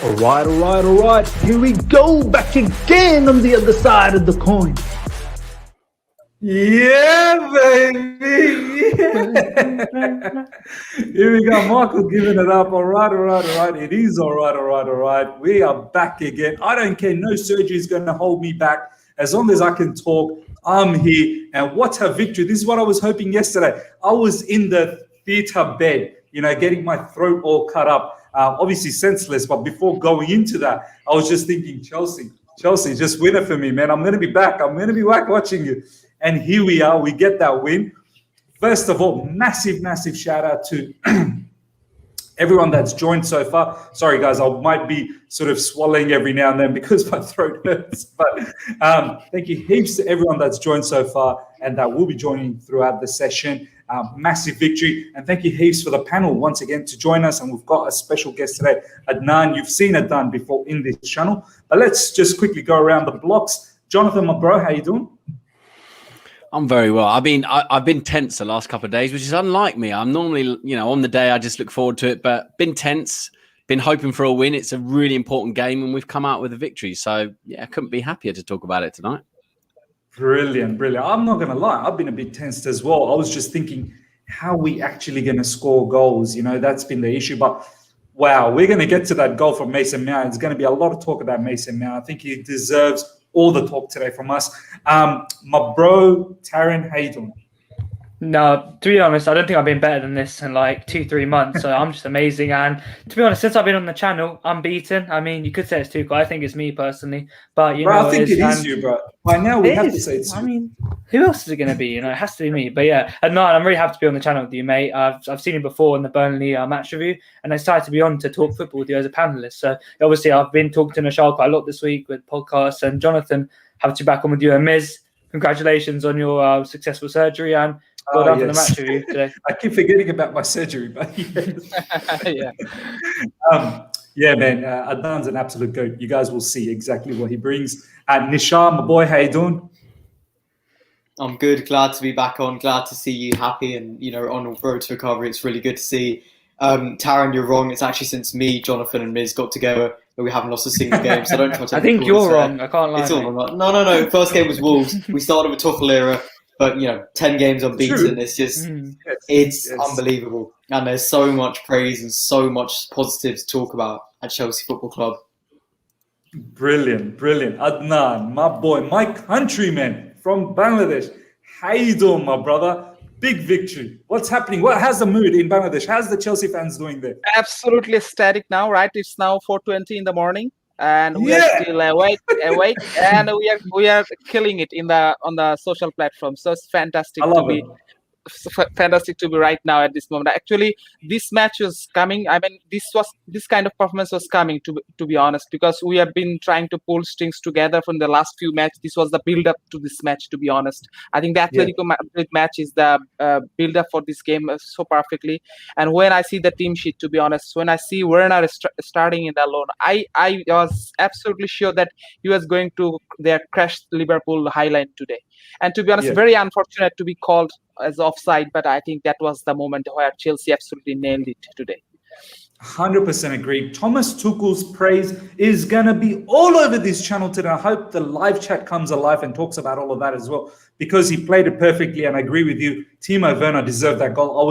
All right. Here we go, back again on the other side of the coin. Yeah, baby. Yeah. Here we go. Michael giving it up. All right. It is all right. We are back again. I don't care. No surgery is going to hold me back. As long as I can talk, I'm here. And what a victory. This is what I was hoping yesterday. I was in the theatre bed, getting my throat all cut up. Obviously senseless, but before going into that, I was just thinking, Chelsea, just win it for me, man. I'm going to be back. I'm going to be back watching you. And here we are. We get that win. First of all, massive shout out to everyone that's joined so far. Sorry, guys, I might be sort of swallowing every now and then because my throat hurts. But thank you heaps to everyone that's joined so far and that will be joining throughout the session. Massive victory. And thank you heaps for the panel once again to join us. And we've got a special guest today, Adnan. You've seen Adnan before in this channel. But let's just quickly go around the blocks. Jonathan, my bro, how you doing? I'm very well. I've been tense the last couple of days, which is unlike me. I'm normally, on the day I just look forward to it, but been tense, been hoping for a win. It's a really important game and we've come out with a victory. So yeah, I couldn't be happier to talk about it tonight. Brilliant. I'm not going to lie. I've been a bit tensed as well. I was just thinking, how are we actually going to score goals? That's been the issue. But wow, we're going to get to that goal from Mason Mount. It's going to be a lot of talk about Mason Mount. I think he deserves all the talk today from us. My bro, Taron, how you doing? No, to be honest, I don't think I've been better than this in like 2-3 months. So I'm just amazing. And to be honest, since I've been on the channel, unbeaten. I mean, you could say it's Tuchel. I think it's me personally. But I think it is you, bro. By now we have to say it's you. I mean, who else is it going to be? It has to be me. But yeah, no, I'm really happy to be on the channel with you, mate. I've seen you before in the Burnley match review, and I decided to be on to talk football with you as a panelist. So obviously, I've been talking to Nischal quite a lot this week with podcasts, and Jonathan, have to be back on with you. And Miz, congratulations on your successful surgery, and well done for the match review today. I keep forgetting about my surgery, but yes. Yeah. Yeah, man. Adnan's an absolute goat. You guys will see exactly what he brings. Nischal, my boy, how you doing? I'm good. Glad to be back on. Glad to see you happy and, on the road to recovery. It's really good to see. Taron, you're wrong. It's actually since me, Jonathan, and Miz got together that we haven't lost a single game. So don't try to. I think you're wrong. I can't lie. It's all wrong. No. First game was Wolves. We started with Tuchel era, but 10 games unbeaten. True. It's just, it's unbelievable. And there's so much praise and so much positive to talk about at Chelsea Football Club. Brilliant. Adnan, my boy, my countryman from Bangladesh. How you doing, my brother? Big victory. What's happening? How's the mood in Bangladesh? How's the Chelsea fans doing there? Absolutely ecstatic now, right? It's now 4:20 in the morning, and we are still awake, and we are killing it on the social platforms. So it's fantastic fantastic to be right now at this moment. Actually, this match was coming. I mean, this kind of performance was coming, to be honest, because we have been trying to pull strings together from the last few matches. This was the build-up to this match, to be honest. I think the Atletico Madrid match is the build-up for this game so perfectly. And when I see the team sheet, to be honest, when I see Werner starting in the loan, I was absolutely sure that he was going to crash Liverpool highline today. And to be honest, very unfortunate to be called as offside, but I think that was the moment where Chelsea absolutely nailed it today. 100% agree. Thomas Tuchel's praise is going to be all over this channel today. I hope the live chat comes alive and talks about all of that as well, because he played it perfectly. And I agree with you. Timo Werner deserved that goal. I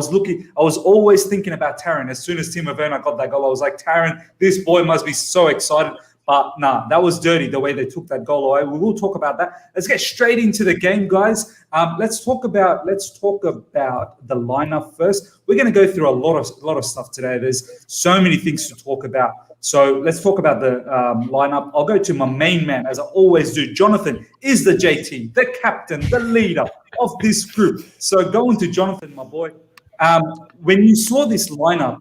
was always thinking about Taron. As soon as Timo Werner got that goal, I was like, Taron, this boy must be so excited. But nah, that was dirty the way they took that goal away. We will talk about that. Let's get straight into the game, guys. Let's talk about the lineup first. We're going to go through a lot of stuff today. There's so many things to talk about. So let's talk about the lineup. I'll go to my main man, as I always do. Jonathan is the JT, the captain, the leader of this group. So going to Jonathan, my boy. When you saw this lineup,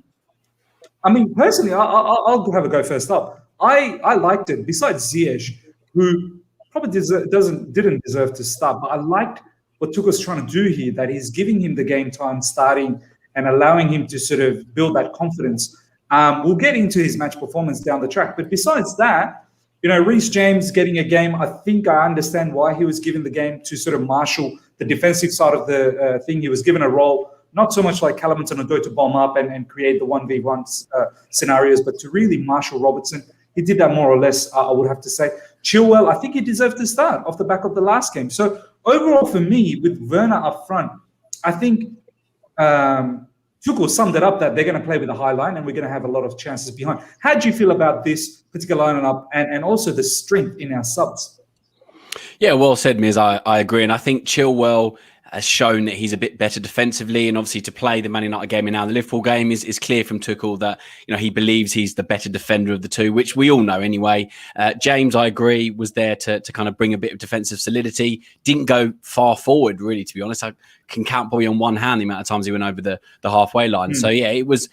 I mean, personally, I'll have a go first up. I liked it. Besides Ziyech, who probably didn't deserve to start, but I liked what Tuchel's trying to do here, that he's giving him the game time starting and allowing him to sort of build that confidence. We'll get into his match performance down the track. But besides that, Reece James getting a game, I think I understand why he was given the game to sort of marshal the defensive side of the thing. He was given a role, not so much like Callum to go to bomb up and create the 1v1 scenarios, but to really marshal Robertson. He did that more or less, I would have to say. Chilwell, I think he deserved to start off the back of the last game. So overall for me, with Werner up front, I think Tuchel summed it up that they're going to play with a high line and we're going to have a lot of chances behind. How do you feel about this particular lineup and also the strength in our subs? Yeah, well said, Miz. I agree. And I think Chilwell has shown that he's a bit better defensively, and obviously to play the Man United game and now the Liverpool game is clear from Tuchel that, you know, he believes he's the better defender of the two, which we all know anyway. James, I agree, was there to kind of bring a bit of defensive solidity. Didn't go far forward, really, to be honest. I can count probably on one hand the amount of times he went over the halfway line. So yeah, it was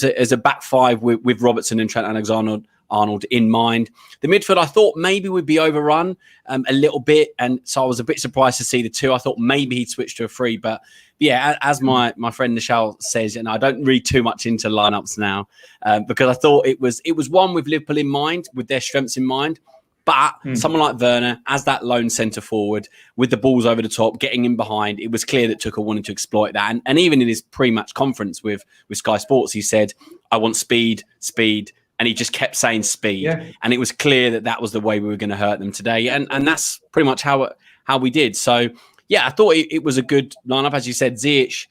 as a back five with Robertson and Trent Alexander-Arnold in mind. The midfield, I thought maybe would be overrun a little bit, and so I was a bit surprised to see the two. I thought maybe he'd switch to a three, but yeah, as my friend Nischal says, and I don't read too much into lineups now because I thought it was one with Liverpool in mind, with their strengths in mind. But someone like Werner, as that lone centre forward, with the balls over the top, getting in behind, it was clear that Tuchel wanted to exploit that. And even in his pre-match conference with Sky Sports, he said, I want speed. And he just kept saying speed. Yeah. And it was clear that was the way we were going to hurt them today. And that's pretty much how we did. So, yeah, I thought it was a good lineup. As you said, Ziyech,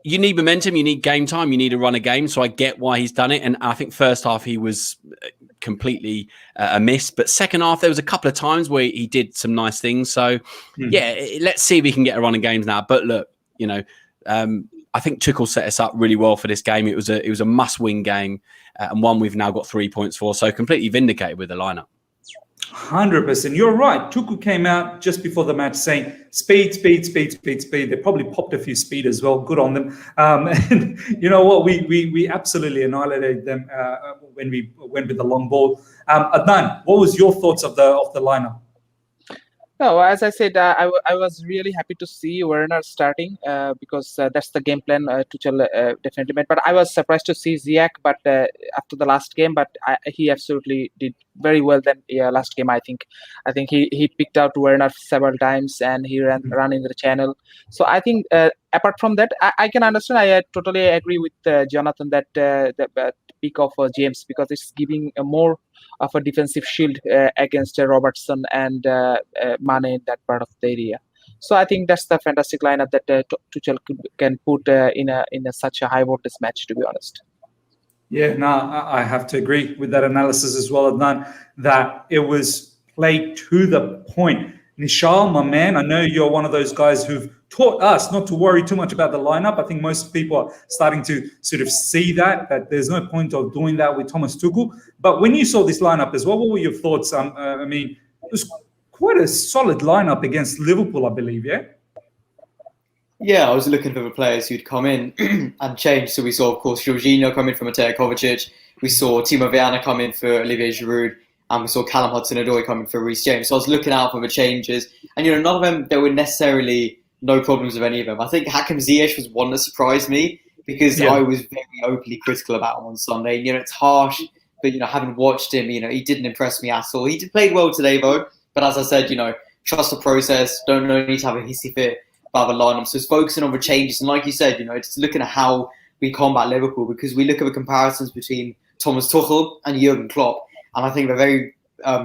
you need momentum, you need game time, you need to run a game. So I get why he's done it. And I think first half he was completely a miss. But second half, there was a couple of times where he did some nice things. So, yeah, let's see if we can get a run of games now. But look, you know, I think Tuchel set us up really well for this game. It was a must-win game and one we've now got 3 points for. So completely vindicated with the lineup. 100%. You're right. Tuchel came out just before the match saying speed. They probably popped a few speed as well. Good on them. And you know what? We absolutely annihilated them when we went with the long ball. Adnan, what was your thoughts of the lineup? No, as I said, I was really happy to see Werner starting because that's the game plan Tuchel definitely made. But I was surprised to see Ziyech, but after the last game, but he absolutely did very well. Then last game, I think he picked out Werner several times and he ran in the channel. So I think apart from that, I can understand. I totally agree with Jonathan that the pick of James, because it's giving a more of a defensive shield against Robertson and Mane in that part of the area. So I think that's the fantastic lineup that Tuchel can put in such a high voltage match, to be honest. Yeah, no, I have to agree with that analysis as well, Adnan, that it was played to the point. Nischal, my man, I know you're one of those guys who've taught us not to worry too much about the lineup. I think most people are starting to sort of see that there's no point of doing that with Thomas Tuchel. But when you saw this lineup as well, what were your thoughts? I mean, it was quite a solid lineup against Liverpool, I believe, yeah? Yeah, I was looking for the players who'd come in and change. So we saw, of course, Jorginho come in for Mateo Kovacic. We saw Timo Werner come in for Olivier Giroud. And we saw Callum Hudson-Odoi coming for Reece James. So I was looking out for the changes. And, you know, none of them, there were necessarily no problems with any of them. I think Hakim Ziyech was one that surprised me because I was very openly critical about him on Sunday. You know, it's harsh, but, you know, having watched him, you know, he didn't impress me at all. He played well today, though. But as I said, you know, trust the process. No need to have a hissy fit about the lineup. So it's focusing on the changes. And like you said, you know, it's looking at how we combat Liverpool, because we look at the comparisons between Thomas Tuchel and Jurgen Klopp. And I think they're very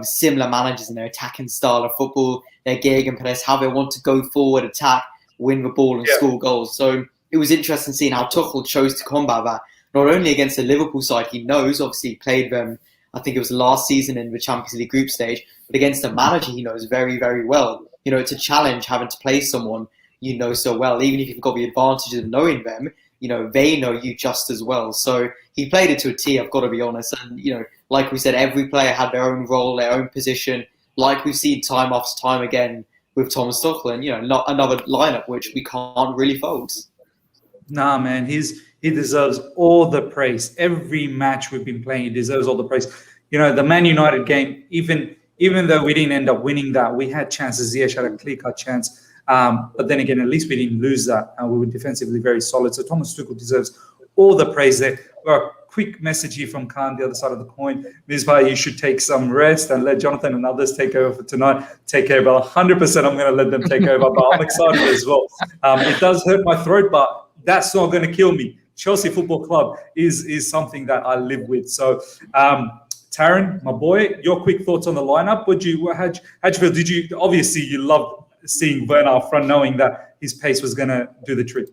similar managers in their attacking style of football, their gegenpress, how they want to go forward, attack, win the ball and score goals. So it was interesting seeing how Tuchel chose to combat that, not only against the Liverpool side he knows, obviously he played them, I think it was last season in the Champions League group stage, but against the manager he knows very, very well. You know, it's a challenge having to play someone you know so well, even if you've got the advantage of knowing them. You know, they know you just as well. So he played it to a T, I've got to be honest. And, you know, like we said, every player had their own role, their own position, like we've seen time after time again with Thomas Tuchel. And, you know, not another lineup which we can't really fold. Nah, man, he deserves all the praise. Every match we've been playing, he deserves all the praise. You know, the Man United game, even though we didn't end up winning that, we had chances. Ziyech had a clear-cut chance. But then again, at least we didn't lose that. We were defensively very solid. So Thomas Tuchel deserves all the praise there. A quick message here from Khan, the other side of the coin. Misbah, you should take some rest and let Jonathan and others take over for tonight. Take care, but 100% I'm going to let them take over. But I'm excited as well. It does hurt my throat, but that's not going to kill me. Chelsea Football Club is something that I live with. So Taron, my boy, your quick thoughts on the lineup. How'd you feel? Did you obviously you loved seeing Werner up front, knowing that his pace was going to do the trick?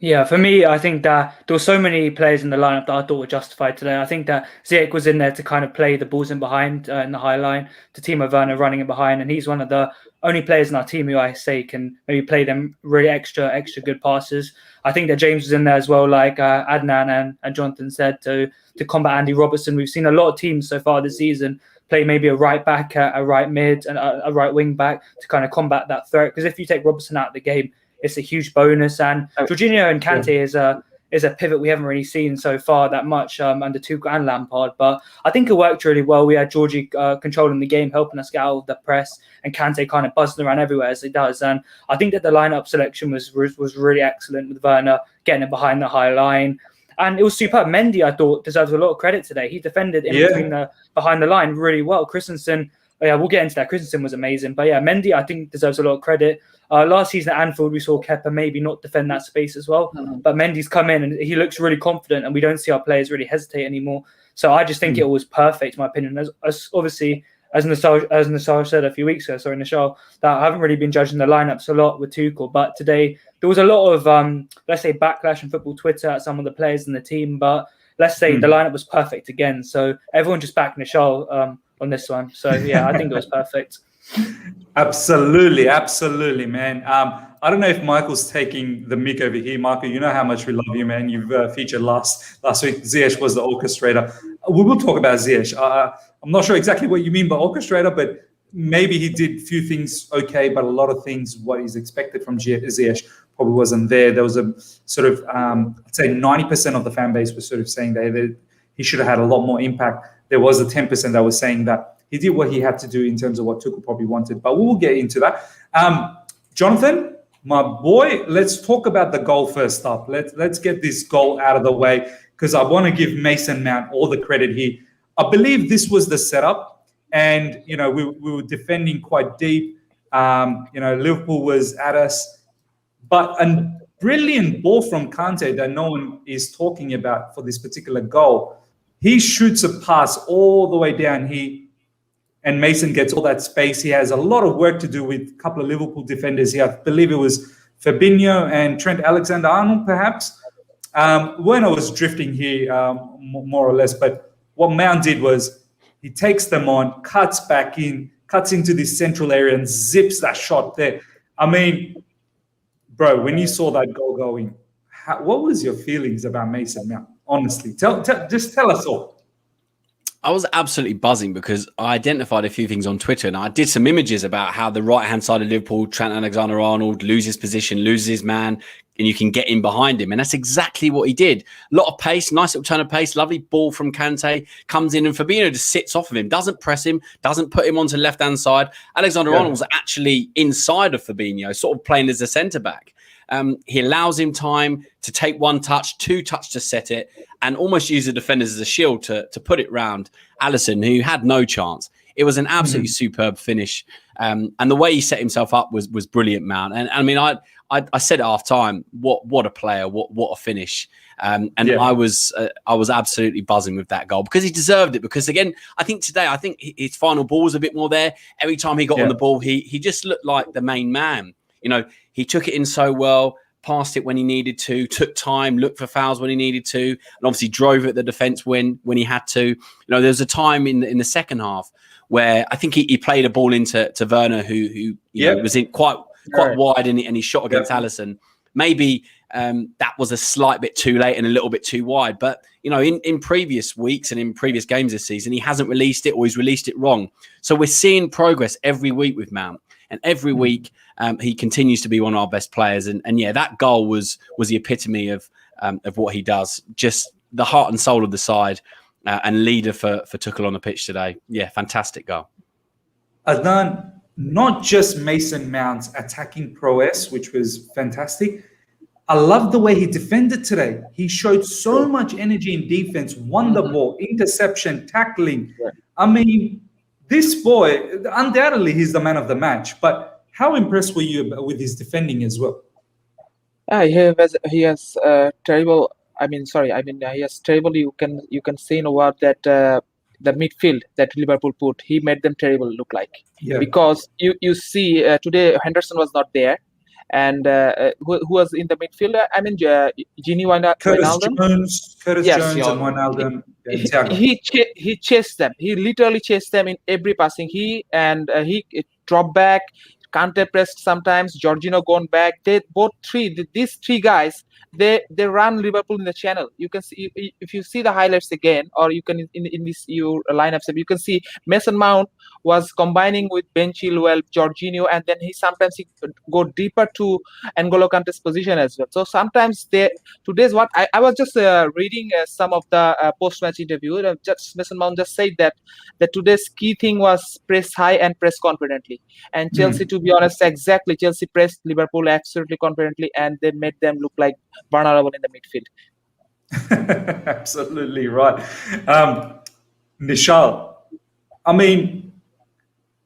Yeah, for me, I think that there were so many players in the lineup that I thought were justified today. I think that Ziyech was in there to kind of play the balls in behind in the high line, to Timo Werner running in behind, and he's one of the only players in our team who I say can maybe play them really extra good passes. I think that James was in there as well, like Adnan and Jonathan said, to combat Andy Robertson. We've seen a lot of teams so far this season play maybe a right back, a right mid, and a right wing back to kind of combat that threat. Because if you take Robertson out of the game, it's a huge bonus. And Jorginho and Kante is a pivot we haven't really seen so far that much under Tuchel and Lampard. But I think it worked really well. We had Georgie controlling the game, helping us get out of the press, and Kante kind of buzzing around everywhere as he does. And I think that the lineup selection was really excellent, with Werner getting it behind the high line. And it was superb. Mendy, I thought, deserves a lot of credit today. He defended behind the line really well. Christensen, we'll get into that. Christensen was amazing. But yeah, Mendy, I think, deserves a lot of credit. Last season at Anfield, we saw Kepa maybe not defend that space as well. But Mendy's come in and he looks really confident, and we don't see our players really hesitate anymore. So I just think it was perfect, in my opinion. As obviously, as Nischal said a few weeks ago, Nischal, that I haven't really been judging the lineups a lot with Tuchel. But today, there was a lot of, let's say, backlash on football Twitter at some of the players in the team. But let's say the lineup was perfect again. So everyone just backed Nischal on this one. So yeah, I think it was perfect. Absolutely, man. I don't know if Michael's taking the mic over here. Michael, you know how much we love you, man. You've featured last week. Ziyech was the orchestrator. We will talk about Ziyech. I'm not sure exactly what you mean by orchestrator, but maybe he did a few things okay, but a lot of things what is expected from Ziyech probably wasn't there. There was a sort of, I'd say 90% of the fan base was sort of saying that he should have had a lot more impact. There was a 10% that was saying that he did what he had to do in terms of what Tuchel probably wanted, but we will get into that. Jonathan, my boy, let's talk about the goal first up. Let's get this goal out of the way, because I want to give Mason Mount all the credit here. I believe this was the setup, and we were defending quite deep. Liverpool was at us, but a brilliant ball from Kante that no one is talking about for this particular goal. He shoots a pass all the way down here, and Mason gets all that space. He has a lot of work to do with a couple of Liverpool defenders here. I believe it was Fabinho and Trent Alexander-Arnold, perhaps. Werner was drifting here, more or less. But what Mount did was he takes them on, cuts back in, cuts into this central area and zips that shot there. I mean, bro, when you saw that goal going, what was your feelings about Mason Mount? Honestly, just tell us all. I was absolutely buzzing because I identified a few things on Twitter, and I did some images about how the right-hand side of Liverpool, Trent Alexander-Arnold, loses position, loses his man, and you can get in behind him. And that's exactly what he did. A lot of pace, nice little turn of pace, lovely ball from Kante, comes in, and Fabinho just sits off of him, doesn't press him, doesn't put him onto the left-hand side. Alexander-Arnold was actually inside of Fabinho, sort of playing as a centre-back. He allows him time to take one touch, two touch to set it, and almost use the defenders as a shield to put it round Alisson, who had no chance. It was an absolutely superb finish. And the way he set himself up was brilliant, Mount. And I mean, I said at half time, what a player, what a finish. I was absolutely buzzing with that goal because he deserved it. Because again, I think his final ball was a bit more there. Every time he got on the ball, he just looked like the main man. He took it in so well, passed it when he needed to, took time, looked for fouls when he needed to, and obviously drove at the defence when he had to. There was a time in the second half where I think he played a ball into Werner, who was in quite wide, and he shot against Alisson. Maybe that was a slight bit too late and a little bit too wide. But in previous weeks and in previous games this season, he hasn't released it, or he's released it wrong. So we're seeing progress every week with Mount. And every week, he continues to be one of our best players. And that goal was the epitome of what he does. Just the heart and soul of the side, and leader for Tuchel on the pitch today. Yeah, fantastic goal. Adnan, not just Mason Mount's attacking prowess, which was fantastic. I love the way he defended today. He showed so much energy in defense, won the ball, interception, tackling. I mean, this boy, undoubtedly, he's the man of the match. But how impressed were you with his defending as well? He has terrible. He has terrible. You can see in a word that the midfield that Liverpool put, he made them terrible look like. Yeah. Because you see today Henderson was not there, and who was in the midfield? I mean, Gini Wijnaldum. Curtis Yes. Jones and Wijnaldum. and Thiago. He chased them. He literally chased them in every passing. He dropped back. Kante pressed sometimes. Jorginho gone back. These three guys, they run Liverpool in the channel. You can see if you see the highlights again, or you can in this your lineups, you can see Mason Mount was combining with Ben Chilwell, Jorginho, and then he sometimes go deeper to N'Golo Kante's position as well. So sometimes today's what I was just reading some of the post-match interview. Just Mason Mount just said that today's key thing was press high and press confidently. And Chelsea, to be honest, exactly, Chelsea pressed Liverpool absolutely confidently, and they made them look like vulnerable in the midfield. Absolutely right. Nischal, I mean,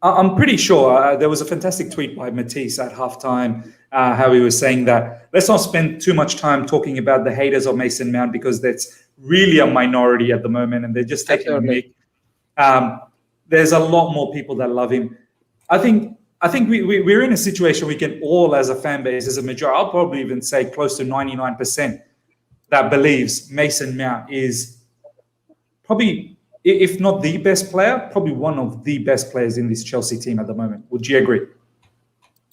I'm pretty sure there was a fantastic tweet by Matisse at halftime, how he was saying that let's not spend too much time talking about the haters of Mason Mount, because that's really a minority at the moment, and they're just taking a mick. There's a lot more people that love him. I think we're in a situation we can all, as a fan base, as a majority, I'll probably even say close to 99%, that believes Mason Mount is probably, if not the best player, probably one of the best players in this Chelsea team at the moment. Would you agree?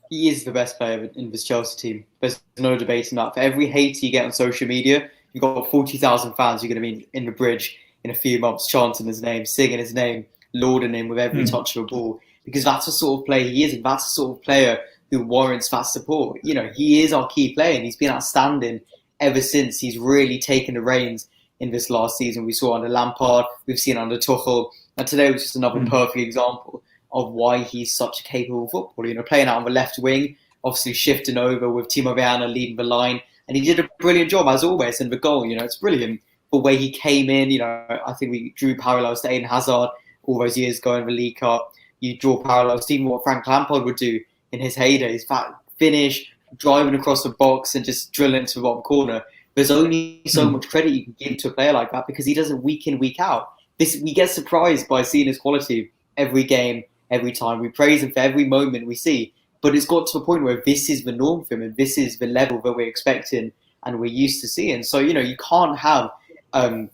He is the best player in this Chelsea team. There's no debate on that. For every hate you get on social media, you've got 40,000 fans who are going to be in the bridge in a few months, chanting his name, singing his name, lauding him with every touch of a ball. Because that's the sort of player he is, and that's the sort of player who warrants that support. You know, he is our key player, and he's been outstanding ever since he's really taken the reins in this last season. We saw under Lampard, we've seen under Tuchel, and today was just another perfect example of why he's such a capable footballer. You know, playing out on the left wing, obviously shifting over with Timo Werner leading the line, and he did a brilliant job as always in the goal. You know, it's brilliant the way he came in. You know, I think we drew parallels to Eden Hazard all those years ago in the League Cup. You draw parallels to even what Frank Lampard would do in his heydays. That finish, driving across the box and just drilling into the bottom corner. There's only so much credit you can give to a player like that, because he does it week in, week out. We get surprised by seeing his quality every game, every time. We praise him for every moment we see. But it's got to a point where this is the norm for him, and this is the level that we're expecting and we're used to seeing. So, you know, you can't have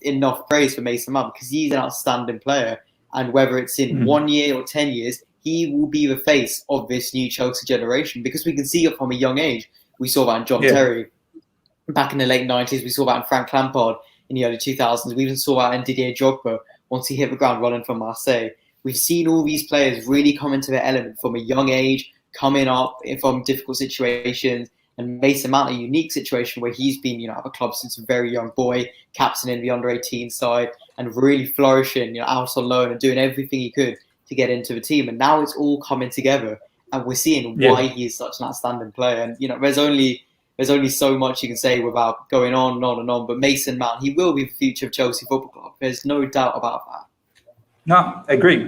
enough praise for Mason Mount, because he's an outstanding player. And whether it's in 1 year or 10 years, he will be the face of this new Chelsea generation, because we can see it from a young age. We saw that in John Terry back in the late 90s. We saw that in Frank Lampard in the early 2000s. We even saw that in Didier Drogba once he hit the ground running from Marseille. We've seen all these players really come into their element from a young age, coming up from difficult situations. And Mason Mount, a unique situation where he's been, you know, at the club since a very young boy, captaining the under-18 side, and really flourishing, you know, out on loan and doing everything he could to get into the team. And now it's all coming together, and we're seeing why he is such an outstanding player. And, you know, there's only so much you can say without going on and on and on. But Mason Mount, he will be the future of Chelsea Football Club. There's no doubt about that. No, agree.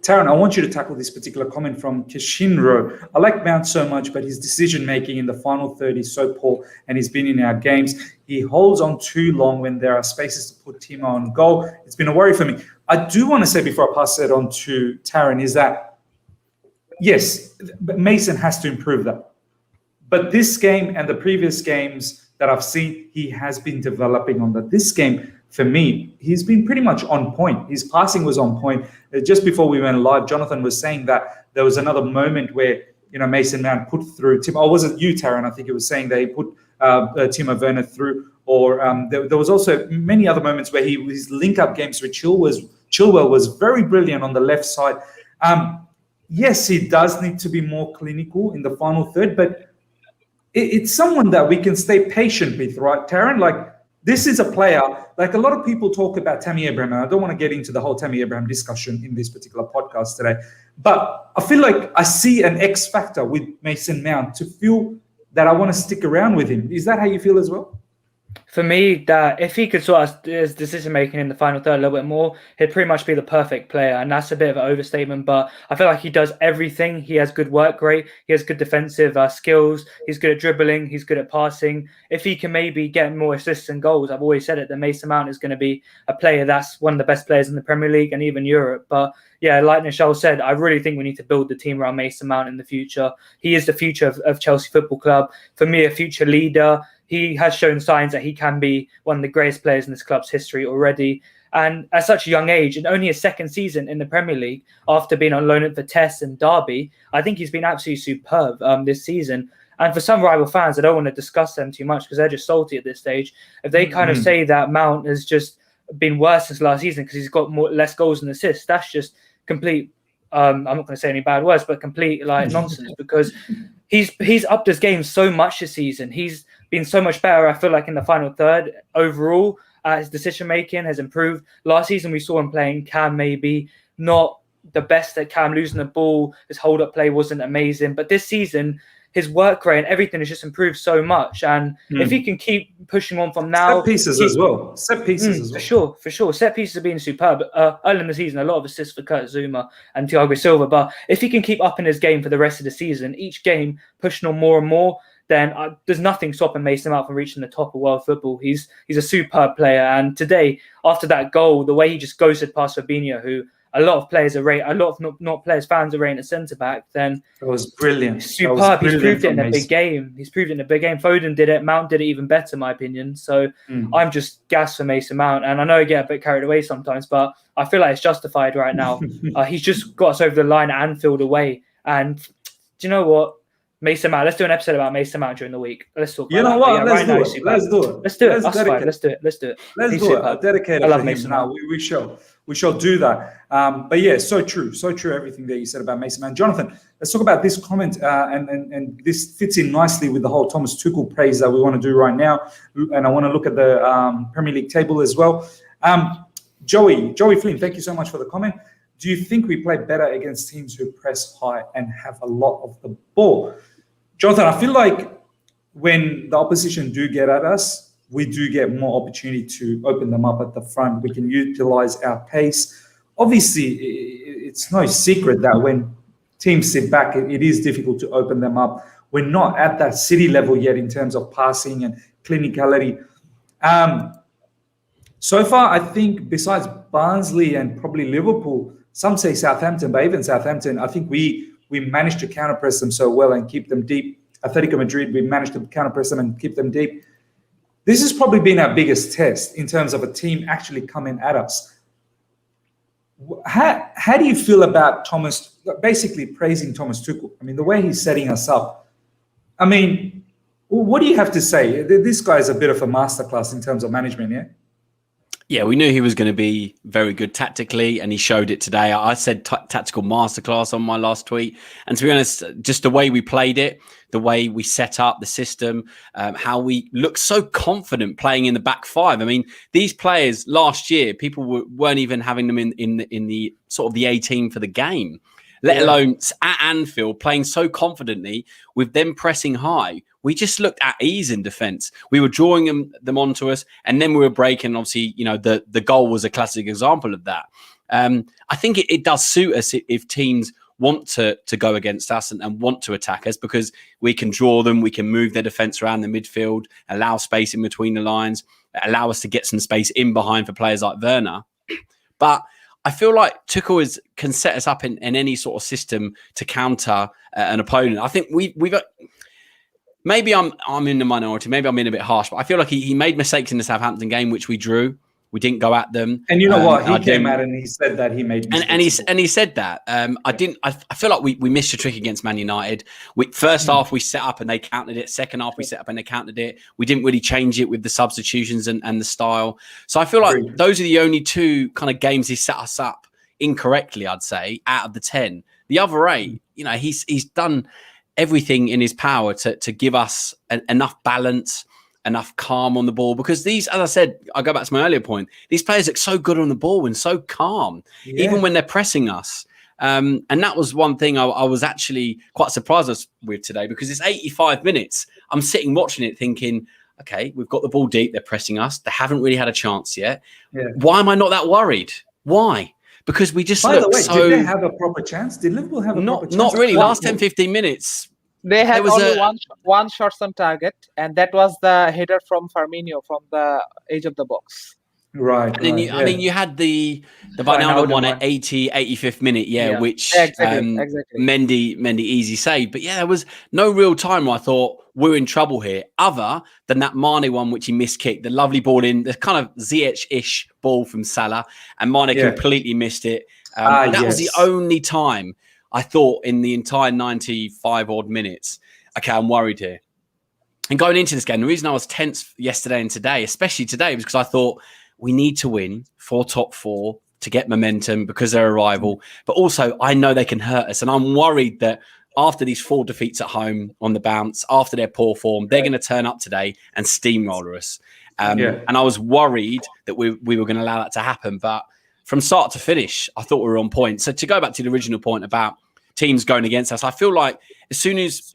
Taron, I want you to tackle this particular comment from Kishinro. I like Mount so much, but his decision-making in the final third is so poor, and he's been in our games. He holds on too long when there are spaces to put Timo on goal. It's been a worry for me. I do want to say, before I pass it on to Taron, is that, yes, Mason has to improve that. But this game and the previous games that I've seen, he has been developing on that. This game, for me, he's been pretty much on point. His passing was on point. Just before we went live, Jonathan was saying that there was another moment where, you know, Mason Mount put through Timo. Oh, was it you, Taron? I think it was saying that he put Timo Werner through. Or there was also many other moments where his link-up games with Chilwell was very brilliant on the left side. Yes, he does need to be more clinical in the final third, but it's someone that we can stay patient with, right, Taron? Like, this is a player, like a lot of people talk about Tammy Abraham, and I don't want to get into the whole Tammy Abraham discussion in this particular podcast today, but I feel like I see an X factor with Mason Mount to feel that I want to stick around with him. Is that how you feel as well? For me, that if he could sort out his decision making in the final third a little bit more, he'd pretty much be the perfect player. And that's a bit of an overstatement, but I feel like he does everything. He has good work rate. He has good defensive skills. He's good at dribbling. He's good at passing. If he can maybe get more assists and goals, I've always said it, that Mason Mount is going to be a player that's one of the best players in the Premier League and even Europe. But yeah, like Nischal said, I really think we need to build the team around Mason Mount in the future. He is the future of Chelsea Football Club. For me, a future leader. He has shown signs that he can be one of the greatest players in this club's history already. And at such a young age, in only his second season in the Premier League, after being on loan for Tess and Derby, I think he's been absolutely superb this season. And for some rival fans, I don't want to discuss them too much because they're just salty at this stage. If they kind of say that Mount has just been worse since last season because he's got less goals and assists, that's just complete. I'm not going to say any bad words, but complete nonsense, because he's upped his game so much this season. He's been so much better, I feel like, in the final third overall. His decision making has improved. Last season we saw him playing Cam, maybe not the best at Cam, losing the ball. His hold up play wasn't amazing, but this season his work rate and everything has just improved so much. And if he can keep pushing on from now, set pieces as well. For sure. Set pieces are being superb. Early in the season, a lot of assists for Kurt Zuma and Thiago Silva. But if he can keep upping his game for the rest of the season, each game pushing on more and more, then there's nothing stopping Mason Mount from reaching the top of world football. He's a superb player. And today, after that goal, the way he just ghosted past Fabinho, who a lot of players fans are rating at centre back, then it was brilliant. Superb. He's proved it in a big game. Foden did it. Mount did it even better, in my opinion. So I'm just gassed for Mason Mount. And I know I get a bit carried away sometimes, but I feel like it's justified right now. He's just got us over the line at Anfield away. And do you know what? Mason Mount. Let's do an episode about Mason Mount during the week. Let's talk about that. What? Let's do it. Let's do it. Let's do it. I'll dedicate it. I love Mason Mount. We shall do that. But yeah, so true everything that you said about Mason Mount. Jonathan, let's talk about this comment, and this fits in nicely with the whole Thomas Tuchel praise that we want to do right now. And I want to look at the Premier League table as well. Joey Flynn, thank you so much for the comment. Do you think we play better against teams who press high and have a lot of the ball? Jonathan, I feel like when the opposition do get at us, we do get more opportunity to open them up at the front. We can utilize our pace. Obviously, it's no secret that when teams sit back, it is difficult to open them up. We're not at that City level yet in terms of passing and clinicality. So far, I think besides Barnsley and probably Liverpool, some say Southampton, but even Southampton, I think we managed to counter-press them so well and keep them deep. Atletico Madrid, we managed to counter-press them and keep them deep. This has probably been our biggest test in terms of a team actually coming at us. How do you feel about Thomas, basically praising Thomas Tuchel? I mean, the way he's setting us up. I mean, what do you have to say? This guy is a bit of a masterclass in terms of management, yeah? Yeah, we knew he was going to be very good tactically, and he showed it today. I said tactical masterclass on my last tweet. And to be honest, just the way we played it, the way we set up the system, how we looked so confident playing in the back five. I mean, these players last year, people weren't even having them in the sort of the 18 for the game, let alone at Anfield playing so confidently with them pressing high. We just looked at ease in defence. We were drawing them onto us, and then we were breaking. Obviously, you know, the goal was a classic example of that. I think it does suit us if teams want to go against us and want to attack us, because we can draw them, we can move their defence around the midfield, allow space in between the lines, allow us to get some space in behind for players like Werner. But I feel like Tuchel can set us up in any sort of system to counter an opponent. I think we've got... Maybe I'm in the minority. Maybe I'm being a bit harsh, but I feel like he made mistakes in the Southampton game, which we drew. We didn't go at them. And you know what? He came out and he said that he made mistakes. And he said that. I feel like we missed a trick against Man United. First half, we set up and they countered it. Second half, we set up and they countered it. We didn't really change it with the substitutions and the style. So I feel like those are the only two kind of games he set us up incorrectly, I'd say, out of the 10. The other 8, you know, he's done everything in his power to give us enough balance, enough calm on the ball, because these, as I said, I go back to my earlier point, these players look so good on the ball and so calm, even when they're pressing us. And that was one thing I was actually quite surprised with today, because it's 85 minutes. I'm sitting watching it thinking, okay, we've got the ball deep. They're pressing us. They haven't really had a chance yet. Yeah. Why am I not that worried? Why? Because we just By the way, so... did they have a proper chance? Did Liverpool have a proper chance? Not really. Last 10, 15 minutes. They had was only one shot on target, and that was the header from Firmino from the edge of the box. Right. And then I mean, you had the Wijnaldum one at 85th minute, which exactly. Mendy easy save. But yeah, there was no real time where I thought we're in trouble here, other than that Mane one, which he miskicked, the lovely ball in, the kind of Ziyech-ish ball from Salah, and Mane completely missed it. That was the only time I thought in the entire 95 odd minutes, okay, I'm worried here. And going into this game, the reason I was tense yesterday and today, especially today, was because I thought, we need to win for top 4 to get momentum because they're a rival. But also, I know they can hurt us. And I'm worried that after these 4 defeats at home on the bounce, after their poor form, they're going to turn up today and steamroller us. And I was worried that we were going to allow that to happen. But from start to finish, I thought we were on point. So to go back to the original point about teams going against us, I feel like as soon as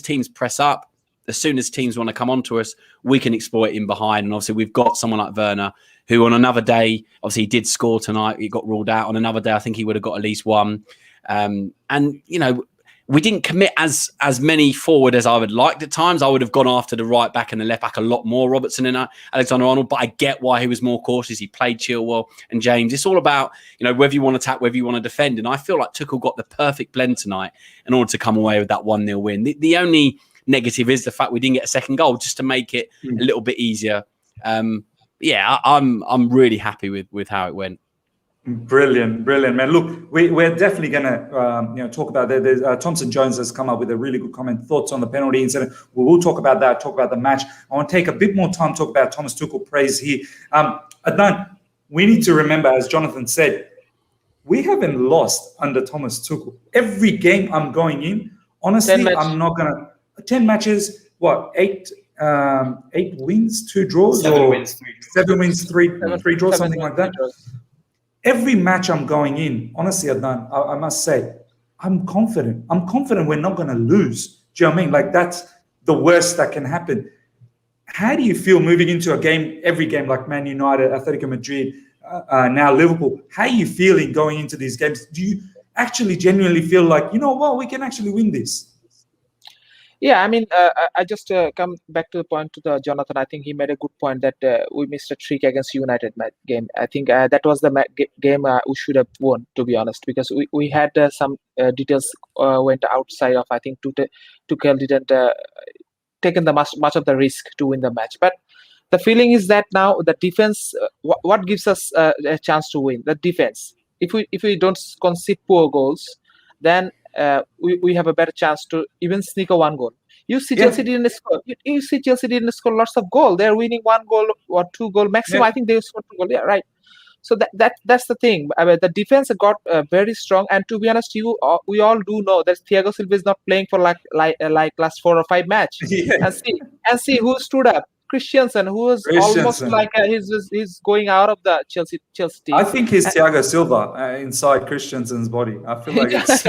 teams press up, as soon as teams want to come onto us, we can exploit in behind. And obviously, we've got someone like Werner, who on another day, obviously, he did score tonight. He got ruled out. On another day, I think he would have got at least one. And, you know, we didn't commit as many forward as I would liked at times. I would have gone after the right back and the left back a lot more, Robertson and Alexander-Arnold. But I get why he was more cautious. He played Chilwell and James. It's all about, you know, whether you want to attack, whether you want to defend. And I feel like Tuchel got the perfect blend tonight in order to come away with that 1-0 win. The only negative is the fact we didn't get a second goal, just to make it a little bit easier. I'm really happy with how it went. Brilliant, man. Look, we're definitely gonna talk about that. There's Thompson Jones has come up with a really good comment, thoughts on the penalty incident. We will talk about that. Talk about the match. I want to take a bit more time to talk about Thomas Tuchel praise here. Adnan, we need to remember, as Jonathan said, we haven't lost under Thomas Tuchel. Every game I'm going in, honestly, I'm not gonna. 10 matches, what, 8 wins, 2 draws? 7 wins, 3 draws. 7 wins, 3 draws, something like that. Every match I'm going in, honestly, Adnan, I must say, I'm confident. I'm confident we're not going to lose. Do you know what I mean? Like, that's the worst that can happen. How do you feel moving into a game, every game like Man United, Atletico Madrid, now Liverpool? How are you feeling going into these games? Do you actually genuinely feel like, you know what, we can actually win this? Yeah, I mean, I just come back to the point to the Jonathan. I think he made a good point that we missed a trick against United game. I think that was the game we should have won, to be honest, because we had some details went outside of. I think Tuchel didn't taken the much of the risk to win the match. But the feeling is that now the defense, what gives us a chance to win? The defense. If we don't concede poor goals, then we have a better chance to even sneak a 1 goal. You see Chelsea didn't score. You see Chelsea didn't score lots of goal. They're winning 1 goal or 2 goal maximum. I think they scored 2 goals. Yeah, right. So that's the thing. I mean, the defense got very strong. And to be honest, we all do know that Thiago Silva is not playing for like last 4 or 5 match. And see who stood up. Christensen, who was almost like he's going out of the Chelsea team. I think he's Thiago Silva inside Christensen's body. I feel like it's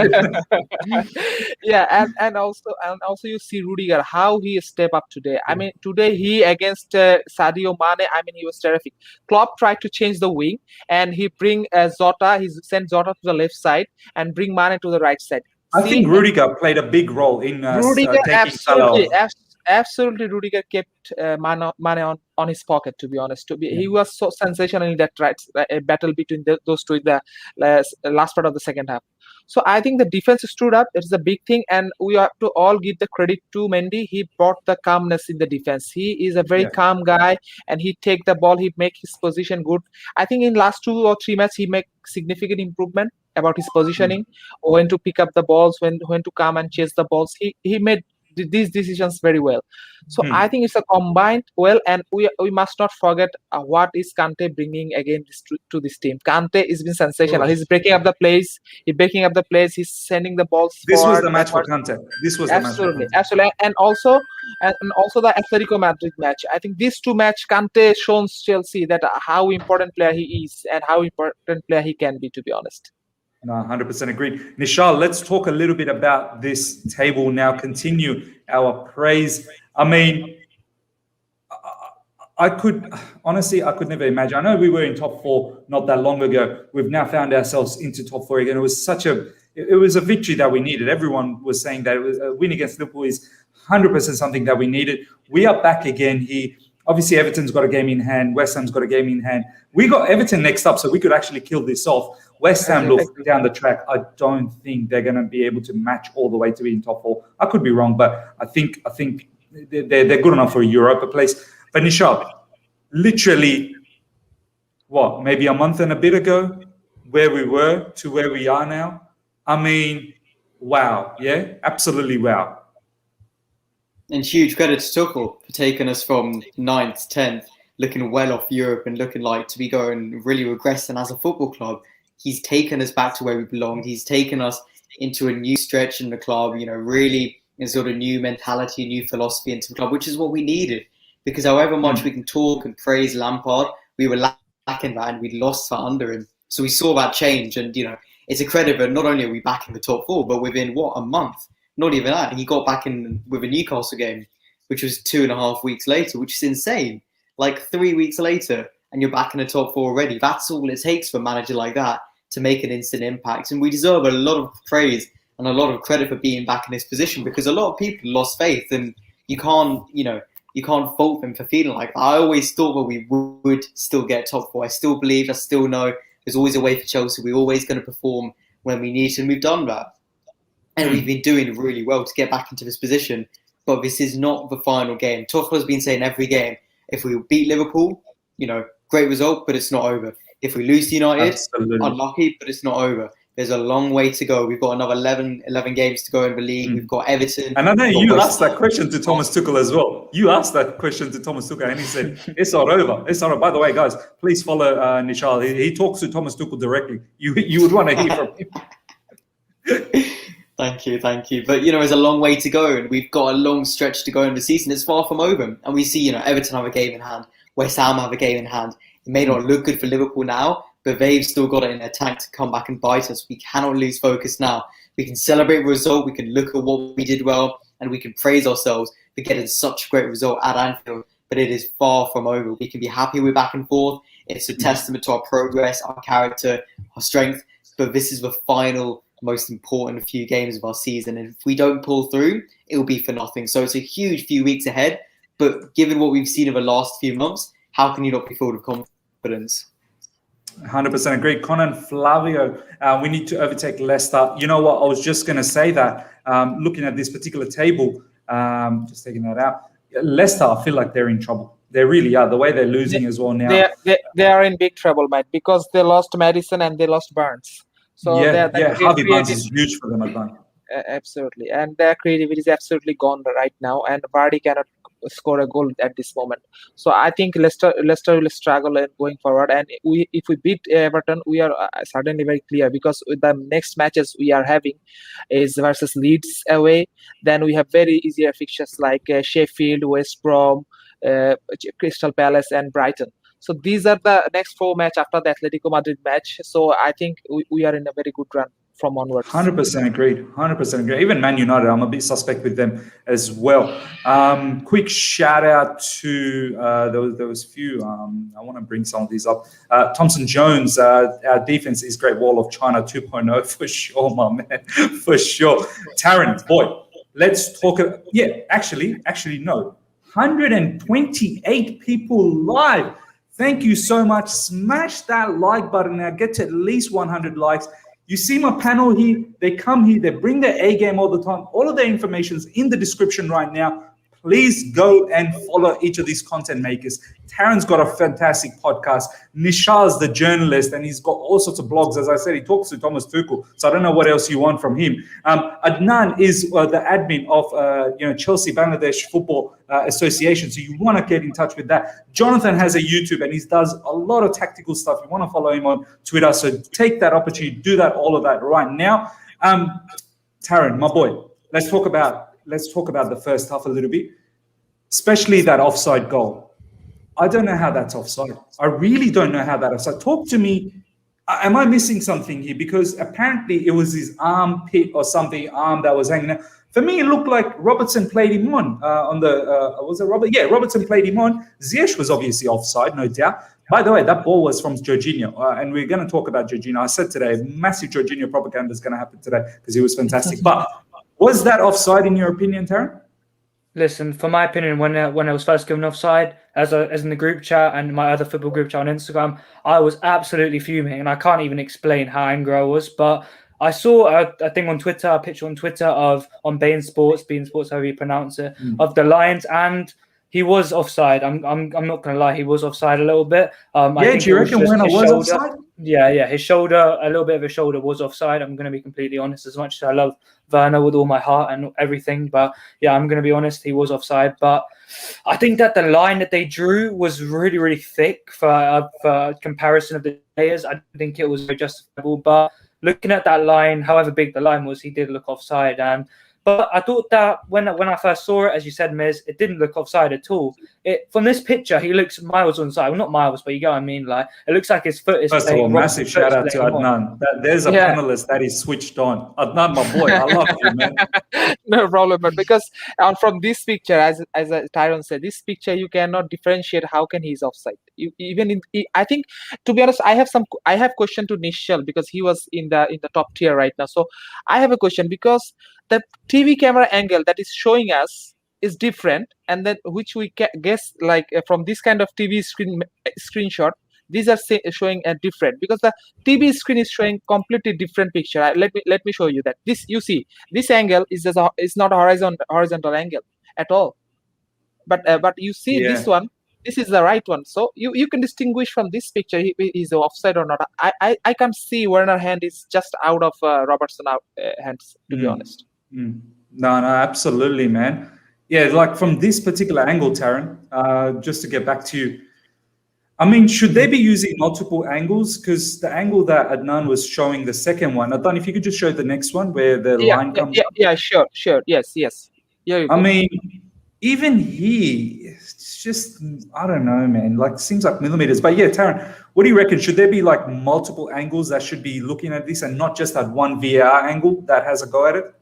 and also you see Rudiger, how he step up today. I mean, today he against Sadio Mane. I mean, he was terrific. Klopp tried to change the wing, and he bring Jota. He sent Jota to the left side and bring Mane to the right side. I think Rudiger played a big role in taking Salah. Absolutely, Rudiger kept Mane on his pocket, to be honest. He was so sensational in that battle between those two in the last part of the second half. So I think the defense stood up. It's a big thing, and we have to all give the credit to Mendy. He brought the calmness in the defense. He is a very calm guy, and he take the ball. He make his position good. I think in last 2 or 3 matches, he make significant improvement about his positioning, when to pick up the balls, when to come and chase the balls. He made these decisions very well. So I think it's a combined well, and we must not forget what is Kante bringing again to this team. Kante has been sensational. He's breaking up the plays. He's sending the balls. This was the match for Kante. This was absolutely. And also the Atletico Madrid match. I think these 2 matches, Kante shows Chelsea that how important player he is and how important player he can be. To be honest. No, 100% agreed. Nischal, let's talk a little bit about this table now. Continue our praise. I mean, I could never imagine. I know we were in top 4 not that long ago. We've now found ourselves into top 4 again. It was a victory that we needed. Everyone was saying that it was a win against Liverpool is 100% something that we needed. We are back again here. Obviously, Everton's got a game in hand. West Ham's got a game in hand. We got Everton next up, so we could actually kill this off. West Ham look down the track. I don't think they're going to be able to match all the way to be in top 4. I could be wrong, but I think they're good enough for a Europa place. But Nischal, literally, maybe a month and a bit ago, where we were to where we are now. I mean, wow. Yeah, absolutely wow. And huge credit to Tuchel for taking us from 9th, 10th, looking well off Europe and looking like to be going really regressing as a football club. He's taken us back to where we belonged. He's taken us into a new stretch in the club, really a sort of new mentality, new philosophy into the club, which is what we needed. Because however much we can talk and praise Lampard, we were lacking that and we lost that under him. So we saw that change, and it's a credit. But not only are we back in the top 4, but within a month, not even that, he got back in with a Newcastle game, which was 2.5 weeks later, which is insane. Like 3 weeks later, and you're back in the top 4 already. That's all it takes for a manager like that to make an instant impact, and we deserve a lot of praise and a lot of credit for being back in this position, because a lot of people lost faith, and you can't fault them for feeling like that. I always thought that we would still get top 4. I still believe, I still know there's always a way for Chelsea. We're always going to perform when we need to, and we've done that. And we've been doing really well to get back into this position. But this is not the final game. Tuchel has been saying every game, if we beat Liverpool, great result, but it's not over. If we lose to United, unlucky, but it's not over. There's a long way to go. We've got another 11 games to go in the league. We've got Everton. And I know you asked that question to Thomas Tuchel as well. You asked that question to Thomas Tuchel, and he said, it's not over. It's not over. By the way, guys, please follow Nischal. He talks to Thomas Tuchel directly. You would want to hear from him. Thank you. But, there's a long way to go, and we've got a long stretch to go in the season. It's far from over. And we see, Everton have a game in hand. West Ham have a game in hand. It may not look good for Liverpool now, but they've still got it in their tank to come back and bite us. We cannot lose focus now. We can celebrate the result. We can look at what we did well, and we can praise ourselves for getting such a great result at Anfield. But it is far from over. We can be happy with back and forth. It's a testament to our progress, our character, our strength. But this is the final, most important few games of our season. And if we don't pull through, it will be for nothing. So it's a huge few weeks ahead. But given what we've seen over the last few months, how can you not be filled with confidence? 100% agree. Conan Flavio, we need to overtake Leicester. You know what? I was just going to say that. Looking at this particular table, just taking that out. Leicester, I feel like they're in trouble. They really are. The way they're losing as well now. They are in big trouble, mate, because they lost Madison and they lost Barnes. So Harvey Barnes is huge for them, Adnan. Absolutely, and their creativity is absolutely gone right now, and Vardy cannot score a goal at this moment. So I think Leicester will struggle going forward, and if we beat Everton, we are certainly very clear, because with the next matches we are having is versus Leeds away. Then we have very easier fixtures like Sheffield, West Brom, Crystal Palace, and Brighton. So these are the next 4 matches after the Atletico Madrid match. So I think we are in a very good run from onwards. 100% agreed. 100% agreed. Even Man United, I'm a bit suspect with them as well. Quick shout out to there was few. I want to bring some of these up. Thompson Jones, our defense is Great Wall of China 2.0 for sure, my man, for sure. Taron, boy, let's talk. Actually, no. 128 people live. Thank you so much. Smash that like button now. Get to at least 100 likes. You see my panel here. They come here. They bring their A game all the time. All of their information is in the description right now. Please go and follow each of these content makers. Taron's got a fantastic podcast. Nishal's the journalist, and he's got all sorts of blogs. As I said, he talks to Thomas Tuchel, so I don't know what else you want from him. Adnan is the admin of Chelsea Bangladesh Football Association, so you want to get in touch with that. Jonathan has a YouTube, and he does a lot of tactical stuff. You want to follow him on Twitter, so take that opportunity, do that, all of that right now. Taron, my boy, let's talk about the first half a little bit, especially that offside goal. I don't know how that's offside. I really don't know how that's offside. Talk to me Am I missing something here? Because apparently it was his armpit or something, arm that was hanging out. For me, it looked like Robertson played him on the, was it Robert? Yeah, Robertson played him on. Ziyech was obviously offside, no doubt. By the way, that ball was from Jorginho, and we're going to talk about Jorginho. I said today, massive Jorginho propaganda is going to happen today because he was fantastic. But was that offside in your opinion, Taron? Listen, for my opinion, when I was first given offside, as in the group chat and my other football group chat on Instagram, I was absolutely fuming, and I can't even explain how angry I was. But I saw a thing on Twitter, a picture on Twitter of on Bein Sports, however you pronounce it, of the Lions, and he was offside. I'm not gonna lie, he was offside a little bit. I think do you reckon Werner was offside? Yeah, his shoulder, a little bit of his shoulder was offside. I'm gonna be completely honest. As much as I love Werner with all my heart and everything, but yeah, I'm gonna be honest, he was offside. But I think that the line that they drew was really, really thick for comparison of the players. I think it was very justifiable, but looking at that line, however big the line was, he did look offside. But I thought that when I first saw it, as you said, Miz, it didn't look offside at all. From this picture, he looks miles onside. Well, not miles, but you get what I mean. Like, it looks like his foot is. First of all, massive shout out to Adnan. There's a panelist that is switched on. Adnan, my boy, I love you, man. No problem, but because from this picture, as Taron said, this picture you cannot differentiate. How can he's offside? I think, to be honest, I have question to Nischal because he was in the top tier right now. So I have a question because the TV camera angle that is showing us is different, and that which we guess like from this kind of TV screenshot, these are showing a different, because the TV screen is showing completely different picture. Let me show you that. This, you see, this angle is not a horizontal angle at all, but you see this one. This is the right one, so you can distinguish from this picture he's offside or not. I can't see Werner hand is just out of Robertson hands, to be honest. No, absolutely, man. Yeah, like from this particular angle, Taron, just to get back to you, I mean, should they be using multiple angles? Because the angle that Adnan was showing, the second one, Adnan, if you could just show the next one where the line comes. Yeah, sure. Yes. Yeah. I mean, even he, it's just, I don't know, man. Like, seems like millimeters. But yeah, Taron, what do you reckon? Should there be like multiple angles that should be looking at this and not just that one VAR angle that has a go at it?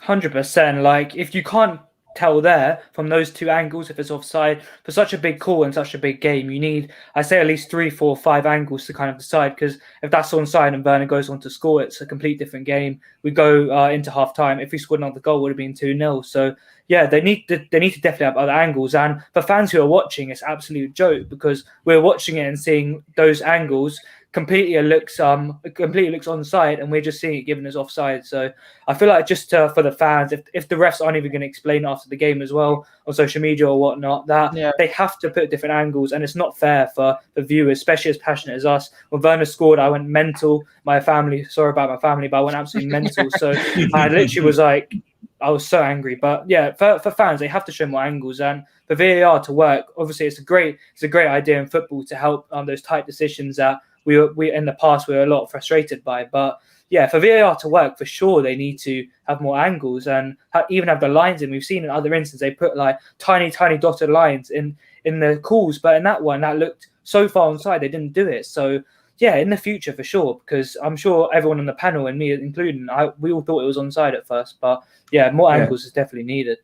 100%. Like, if you can't tell there from those two angles if it's offside, for such a big call and such a big game, you need, I say, at least 3, 4, 5 angles to kind of decide. Because if that's onside and Werner goes on to score, it's a complete different game. We go into half time. If we scored another goal, it would have been 2-0. So yeah, they need to definitely have other angles. And for fans who are watching, it's absolute joke because we're watching it and seeing those angles completely looks onside, and we're just seeing it given as offside. So I feel like just for the fans, if the refs aren't even going to explain after the game as well on social media or whatnot, that they have to put different angles, and it's not fair for the viewers, especially as passionate as us. When Werner scored, I went mental. Sorry about my family, but I went absolutely mental. So I literally was like, I was so angry. But yeah, for fans, they have to show more angles, and for VAR to work, obviously it's a great idea in football to help those tight decisions that we in the past we were a lot frustrated by. But yeah, for VAR to work, for sure they need to have more angles and even have the lines in. We've seen in other instances they put like tiny dotted lines in the calls, but in that one that looked so far onside they didn't do it. So yeah, in the future for sure, because I'm sure everyone on the panel and me including, we all thought it was onside at first, but yeah, more angles is definitely needed.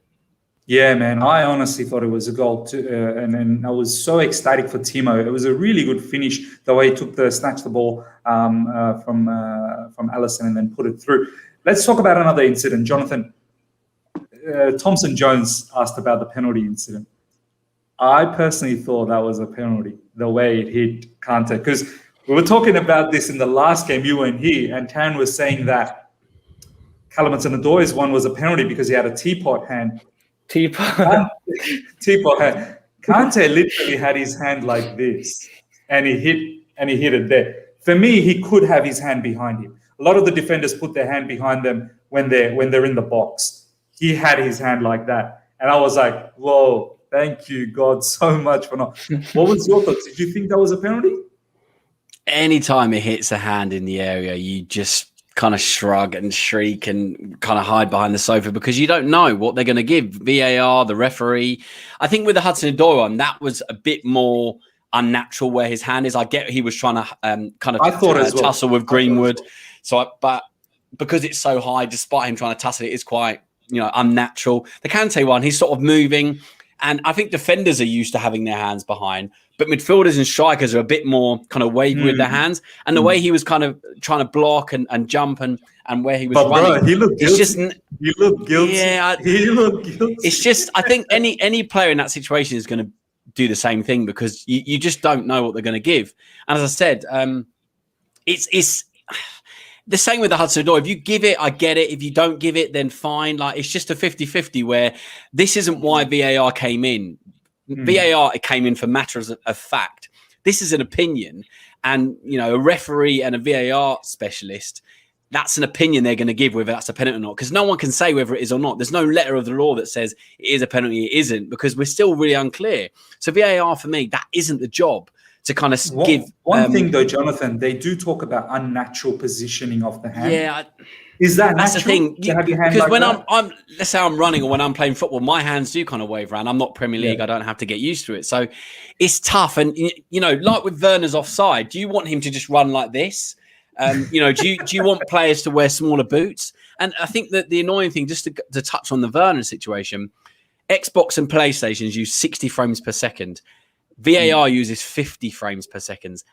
Yeah, man, I honestly thought it was a goal too, and I was so ecstatic for Timo. It was a really good finish, the way he snatched the ball from Alisson and then put it through. Let's talk about another incident. Jonathan, Thompson Jones asked about the penalty incident. I personally thought that was a penalty, the way it hit Kante, because we were talking about this in the last game, you weren't here, and Taron was saying that Callum Hudson-Odoi's one was a penalty because he had a teapot hand. Teapot hand. Kante literally had his hand like this, and he hit it there. For me, he could have his hand behind him. A lot of the defenders put their hand behind them when they're in the box. He had his hand like that, and I was like, "Whoa, thank you, God, so much for not." What was your thoughts? Did you think that was a penalty? Anytime it hits a hand in the area, you just kind of shrug and shriek and kind of hide behind the sofa because you don't know what they're going to give. VAR, the referee. I think with the Hudson-Odoi one, that was a bit more unnatural where his hand is. I get he was trying to kind of I thought as well. tussle with Greenwood. But because it's so high, despite him trying to tussle, it is quite, unnatural. The Kante one, he's sort of moving. And I think defenders are used to having their hands behind, but midfielders and strikers are a bit more kind of wavy with their hands. And the way he was kind of trying to block and jump and where he was running, bro, he looked guilty. You look guilty. Yeah, he looked guilty. It's just, I think any player in that situation is going to do the same thing because you just don't know what they're going to give. And as I said, it's the same with the Hudson-Odoi. If you give it, I get it. If you don't give it, then fine. Like, it's just a 50-50 where this isn't why VAR came in. VAR came in for matters of fact. This is an opinion. And, a referee and a VAR specialist, that's an opinion they're going to give whether that's a penalty or not. Because no one can say whether it is or not. There's no letter of the law that says it is a penalty, it isn't, because we're still really unclear. So VAR, for me, that isn't the job. To kind of give one thing though, Jonathan, they do talk about unnatural positioning of the hand. Yeah, is that's the thing? Because like when I'm let's say I'm running or when I'm playing football, my hands do kind of wave around. I'm not Premier League; I don't have to get used to it, so it's tough. And like with Werner's offside, do you want him to just run like this? Do you want players to wear smaller boots? And I think that the annoying thing, just to touch on the Werner situation, Xbox and PlayStations use 60 frames per second. VAR uses 50 frames per second.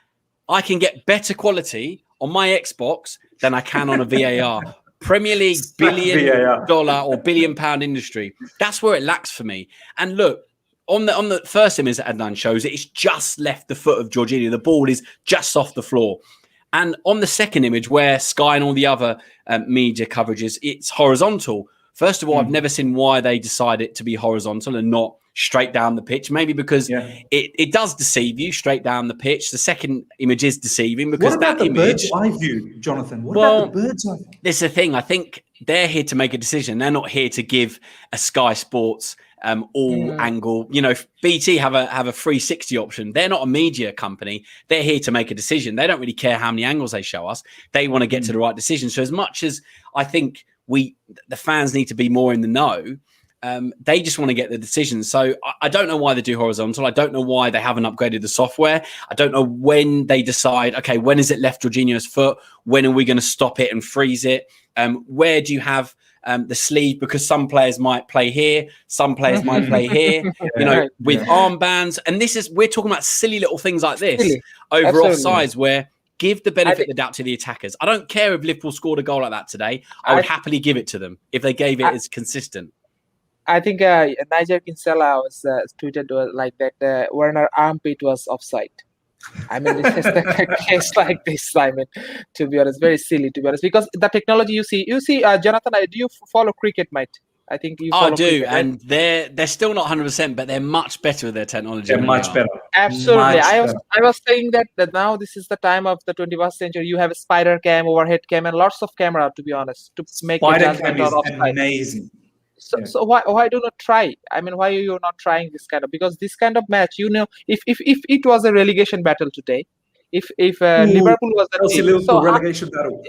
I can get better quality on my Xbox than I can on a VAR. Premier League $1 billion or £1 billion industry. That's where it lacks for me. And look, on the first image that Adnan shows, it's just left the foot of Jorginho. The ball is just off the floor. And on the second image, where Sky and all the other media coverages, it's horizontal. First of all, I've never seen why they decide it to be horizontal and not straight down the pitch. Maybe because it does deceive you straight down the pitch. The second image is deceiving because what about that the image. bird's eye view, Jonathan? What about the bird's eye view? This is the thing. I think they're here to make a decision. They're not here to give a Sky Sports all angle. BT have a 360 option. They're not a media company. They're here to make a decision. They don't really care how many angles they show us. They want to get to the right decision. So as much as I think the fans need to be more in the know, they just want to get the decision. So I don't know why they do horizontal. I don't know why they haven't upgraded the software. I don't know when they decide, okay, when is it left Jorginho's foot? When are we going to stop it and freeze it? Where do you have the sleeve? Because some players might play here, some players might play here, with armbands. And we're talking about silly little things like this over offsides where give the benefit of the doubt to the attackers. I don't care if Liverpool scored a goal like that today. I would happily give it to them if they gave it as consistent. I think Nischal was tweeted like that. Werner armpit was offside. I mean, this is the case like this. I mean, to be honest, very silly. To be honest, because the technology you see, Jonathan. Do you follow cricket, mate? I think you. I do, cricket, right? and they're still not 100%, but they're much better with their technology. They're much better. Absolutely. I was saying that now this is the time of the 21st century. You have a spider cam, overhead cam, and lots of camera. To be honest, to make spider cam is amazing. So why do not try? I mean, why are you not trying this kind of? Because this kind of match, if it was a relegation battle today, if Liverpool was the team, Liverpool relegation battle.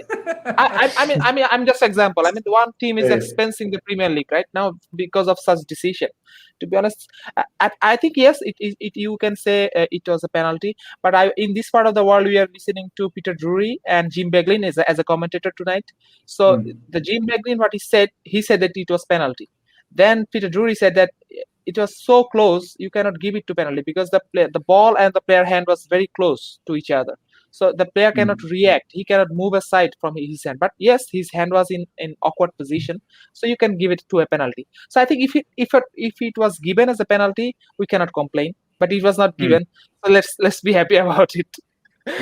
I mean, I'm just example. I mean, one team is expensing the Premier League right now because of such decision. To be honest, I think yes, it you can say it was a penalty. But in this part of the world, we are listening to Peter Drury and Jim Beglin as a commentator tonight. So the Jim Beglin, what he said that it was penalty. Then Peter Drury said that it was so close, you cannot give it to penalty because the ball and the player hand was very close to each other. So the player cannot react. He cannot move aside from his hand. But yes, his hand was in awkward position, so you can give it to a penalty. So I think if it was given as a penalty, we cannot complain. But it was not given, so let's be happy about it.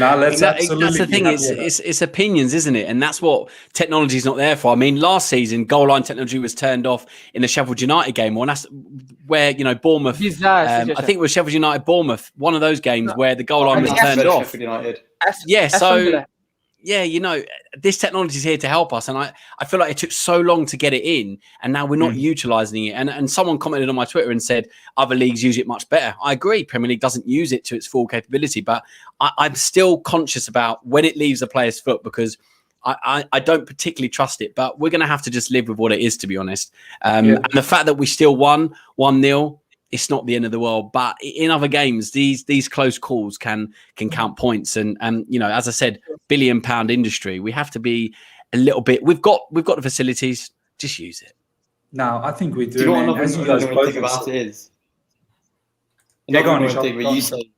No, let's absolutely. That's the thing. It's opinions, isn't it? And that's what technology is not there for. I mean, last season, goal line technology was turned off in the Sheffield United game, and that's where Bournemouth. I think it was Sheffield United Bournemouth, one of those games where the goal line was turned off. This technology is here to help us, and I feel like it took so long to get it in, and now we're not utilising it. And someone commented on my Twitter and said other leagues use it much better. I agree, Premier League doesn't use it to its full capability, but I'm still conscious about when it leaves a player's foot because I don't particularly trust it. But we're going to have to just live with what it is, to be honest. And the fact that we still won 1-0, it's not the end of the world. But in other games, these close calls can count points. And you know, as I said, £1 billion industry. We have to be a little bit. We've got the facilities. Just use it. No, I think we do. Do you know man. what As you another guys both thing about it is? Yeah, go on, Another Nischal. thing where Go on. you say,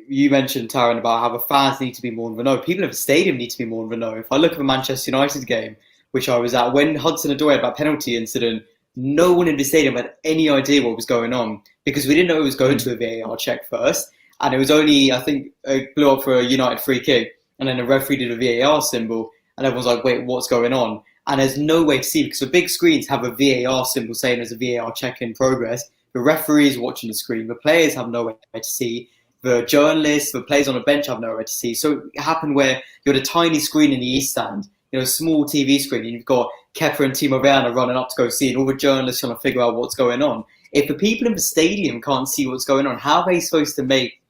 you mentioned, Taron, about how the fans need to be more in the know. People at the stadium need to be more in the know. If I look at the Manchester United game, which I was at, when Hudson-Odoi had that penalty incident, no one in the stadium had any idea what was going on because we didn't know it was going to a VAR check first. And it was only, I think, it blew up for a United free kick. And then the referee did a VAR symbol. And everyone's like, wait, what's going on? And there's no way to see because the big screens have a VAR symbol saying there's a VAR check in progress. The referee is watching the screen. The players have nowhere to see. The journalists, the players on the bench have nowhere to see. So it happened where you're at a tiny screen in the East Stand, you know, small TV screen, and you've got Kepa and Timo Werner running up to go see it, and all the journalists trying to figure out what's going on. If the people in the stadium can't see what's going on, how are they supposed to make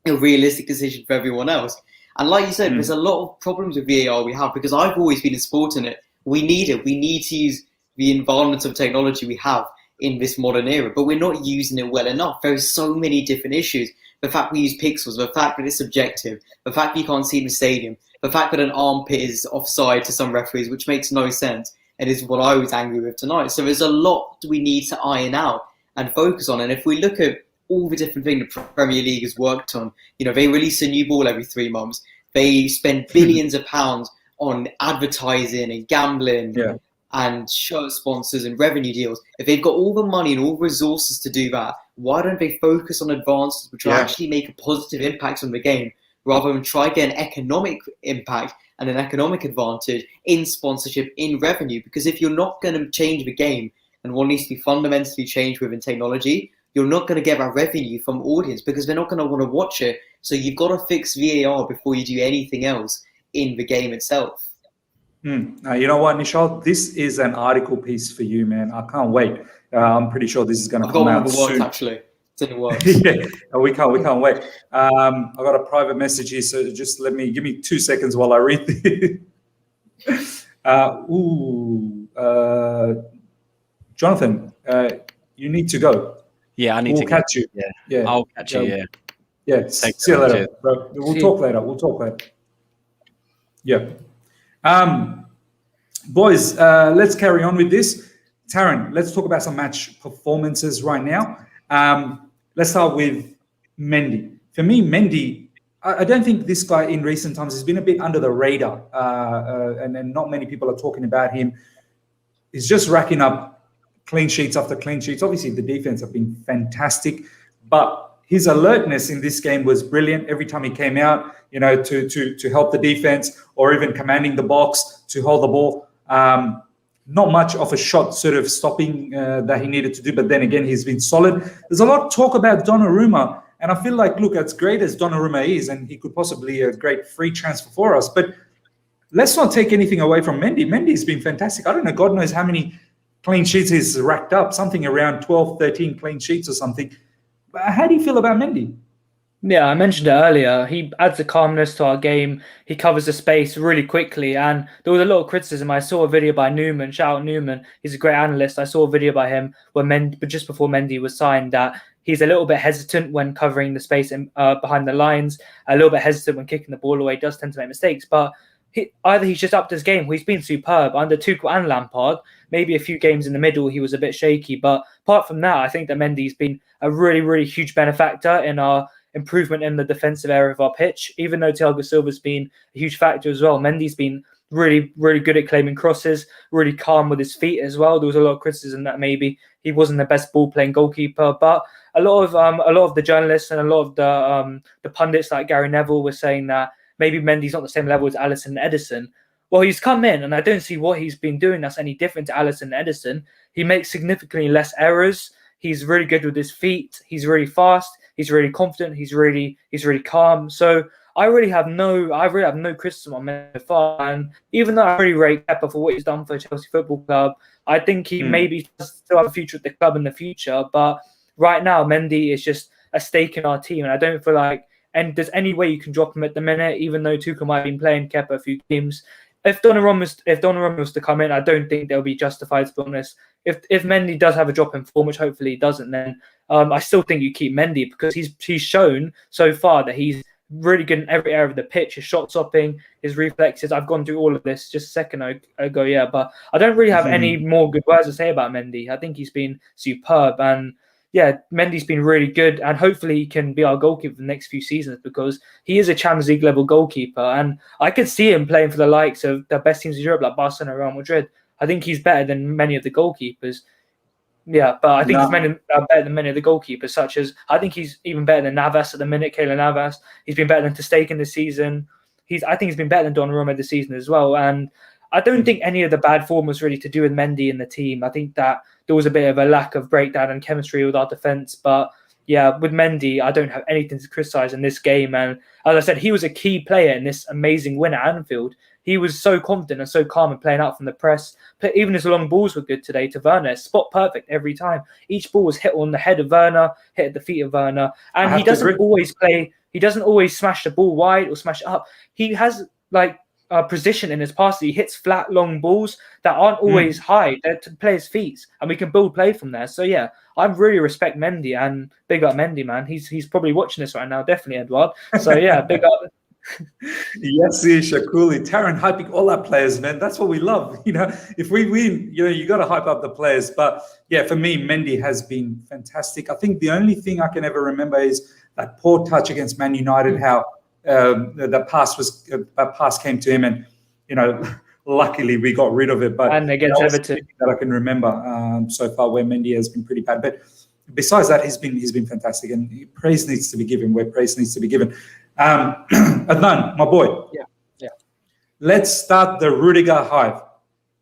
a realistic decision for everyone else? And like you said, there's a lot of problems with VAR we have because I've always been in sport in it. We need it. We need to use the environment of technology we have in this modern era, but we're not using it well enough. There are so many different issues. The fact we use pixels, the fact that it's subjective, the fact that you can't see in the stadium, the fact that an armpit is offside to some referees, which makes no sense, and is what I was angry with tonight. So there's a lot we need to iron out and focus on. And if we look at all the different things the Premier League has worked on, you know, they release a new ball every 3 months. They spend billions of pounds on advertising and gambling and shirt sponsors and revenue deals. If they've got all the money and all the resources to do that, why don't they focus on advances which will actually make a positive impact on the game rather than try to get an economic impact and an economic advantage in sponsorship, in revenue? Because if you're not going to change the game and what needs to be fundamentally changed within technology, you're not going to get that revenue from audience because they're not going to want to watch it. So you've got to fix VAR before you do anything else in the game itself. You know what, Nischal? This is an article piece for you, man. I can't wait. I'm pretty sure this is going to come out soon. Actually, it's in the works. Yeah, we can't wait. I got a private message here, so just give me 2 seconds while I read this. Jonathan, you need to go. Yeah, I need to catch you. Yeah, I'll catch you. Yeah. See you later, bro. We'll talk later. Yeah. Boys, let's carry on with this. Taron, let's talk about some match performances right now. Let's start with Mendy. For me, Mendy, I don't think this guy in recent times has been a bit under the radar, and not many people are talking about him. He's just racking up clean sheets after clean sheets. Obviously, the defense have been fantastic, but his alertness in this game was brilliant. Every time he came out, you know, to help the defense or even commanding the box to hold the ball. Not much of a shot sort of stopping that he needed to do, but then again, he's been solid. There's a lot of talk about Donnarumma, and I feel like, look, as great as Donnarumma is, and he could possibly be a great free transfer for us, but let's not take anything away from Mendy. Mendy's been fantastic. I don't know, God knows how many clean sheets he's racked up, something around 12, 13 clean sheets or something. How do you feel about Mendy? Yeah, I mentioned it earlier. He adds a calmness to our game. He covers the space really quickly. And there was a lot of criticism. I saw a video by Newman. Shout out Newman. He's a great analyst. I saw a video by him but just before Mendy was signed, that he's a little bit hesitant when covering the space behind the lines, a little bit hesitant when kicking the ball away. He does tend to make mistakes. But either he's just upped his game, or he's been superb under Tuchel and Lampard. Maybe a few games in the middle he was a bit shaky. But apart from that, I think that Mendy's been a really, really huge benefactor in our improvement in the defensive area of our pitch. Even though Thiago Silva's been a huge factor as well, Mendy's been really, really good at claiming crosses, really calm with his feet as well. There was a lot of criticism that maybe he wasn't the best ball-playing goalkeeper, but a lot of the journalists and a lot of the pundits like Gary Neville were saying that maybe Mendy's not the same level as Alisson and Ederson. Well, he's come in, and I don't see what he's been doing that's any different to Alisson and Ederson. He makes significantly less errors. He's really good with his feet. He's really fast. He's really confident. He's really calm. So I really have no criticism on Mendy so far. And even though I really rate Kepa for what he's done for Chelsea Football Club, I think he maybe still have a future at the club in the future. But right now, Mendy is just a stake in our team, and I don't feel like there's any way you can drop him at the minute, even though Tuchel might have been playing Kepa a few games. If Donnarumma was to come in, I don't think they'll be justified, to be honest, if Mendy does have a drop in form, which hopefully he doesn't, then I still think you keep Mendy because he's shown so far that he's really good in every area of the pitch. His shot stopping, his reflexes. I've gone through all of this just a second ago, yeah. But I don't really have any more good words to say about Mendy. I think he's been superb, and yeah, Mendy's been really good, and hopefully he can be our goalkeeper for the next few seasons because he is a Champions League level goalkeeper, and I could see him playing for the likes of the best teams in Europe like Barcelona, Real Madrid. I think he's better than many of the goalkeepers. Yeah, but I think he's better than many of the goalkeepers, such as I think he's even better than Navas at the minute, Keylor Navas. He's been better than Ter Stegen this season. I think he's been better than Donnarumma this season as well. And I don't think any of the bad form was really to do with Mendy in the team. I think that there was a bit of a lack of breakdown and chemistry with our defence. But yeah, with Mendy, I don't have anything to criticise in this game. And as I said, he was a key player in this amazing win at Anfield. He was so confident and so calm and playing out from the press. But even his long balls were good today to Werner. Spot perfect every time. Each ball was hit on the head of Werner, hit at the feet of Werner. And he doesn't always play. He doesn't always smash the ball wide or smash it up. He has like precision in his passes. He hits flat, long balls that aren't always high. They're to play his feet, and we can build play from there. So yeah, I really respect Mendy and big up Mendy, man. He's probably watching this right now, definitely, Edward. So yeah, big up. Yes, Shakuli, Taron hyping all our players, man. That's what we love. If we win, you got to hype up the players. But yeah, for me, Mendy has been fantastic. I think the only thing I can ever remember is that poor touch against Man United. How the pass came to him, and luckily we got rid of it. But and against Everton, that I can remember so far, where Mendy has been pretty bad. But besides that, he's been fantastic, and praise needs to be given where praise needs to be given. Adnan, my boy. Yeah. Let's start the Rudiger hype.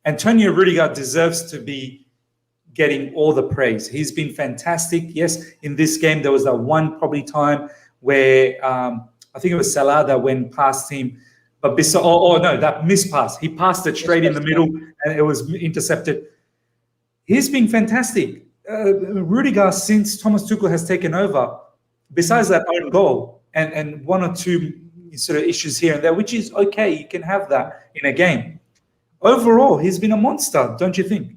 Antonio Rudiger deserves to be getting all the praise. He's been fantastic. Yes, in this game there was that one probably time where I think it was Salah that went past him, but that missed pass. He passed it straight in the middle, and it was intercepted. He's been fantastic. Rudiger, since Thomas Tuchel has taken over, besides that own goal and one or two sort of issues here and there, which is okay, you can have that in a game. Overall, he's been a monster, don't you think?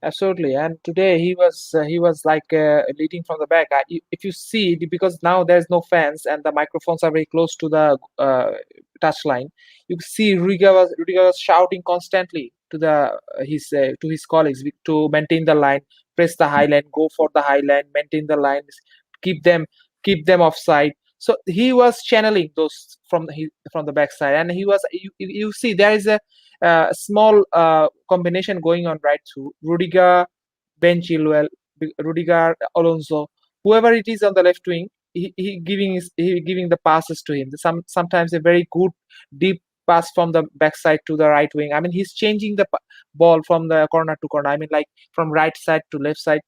Absolutely, and today he was like leading from the back. If you see, because now there's no fans and the microphones are very close to the touchline, you see Rudiger was shouting constantly to his colleagues to maintain the line, press the high line, go for the high line, maintain the lines, keep them offside. So he was channeling those from the backside, and he was. You see, there is a small combination going on right through Rudiger, Ben Chilwell, Rudiger, Alonso, whoever it is on the left wing. He giving the passes to him. Sometimes a very good deep pass from the backside to the right wing. I mean, he's changing the ball from the corner to corner. I mean, like from right side to left side.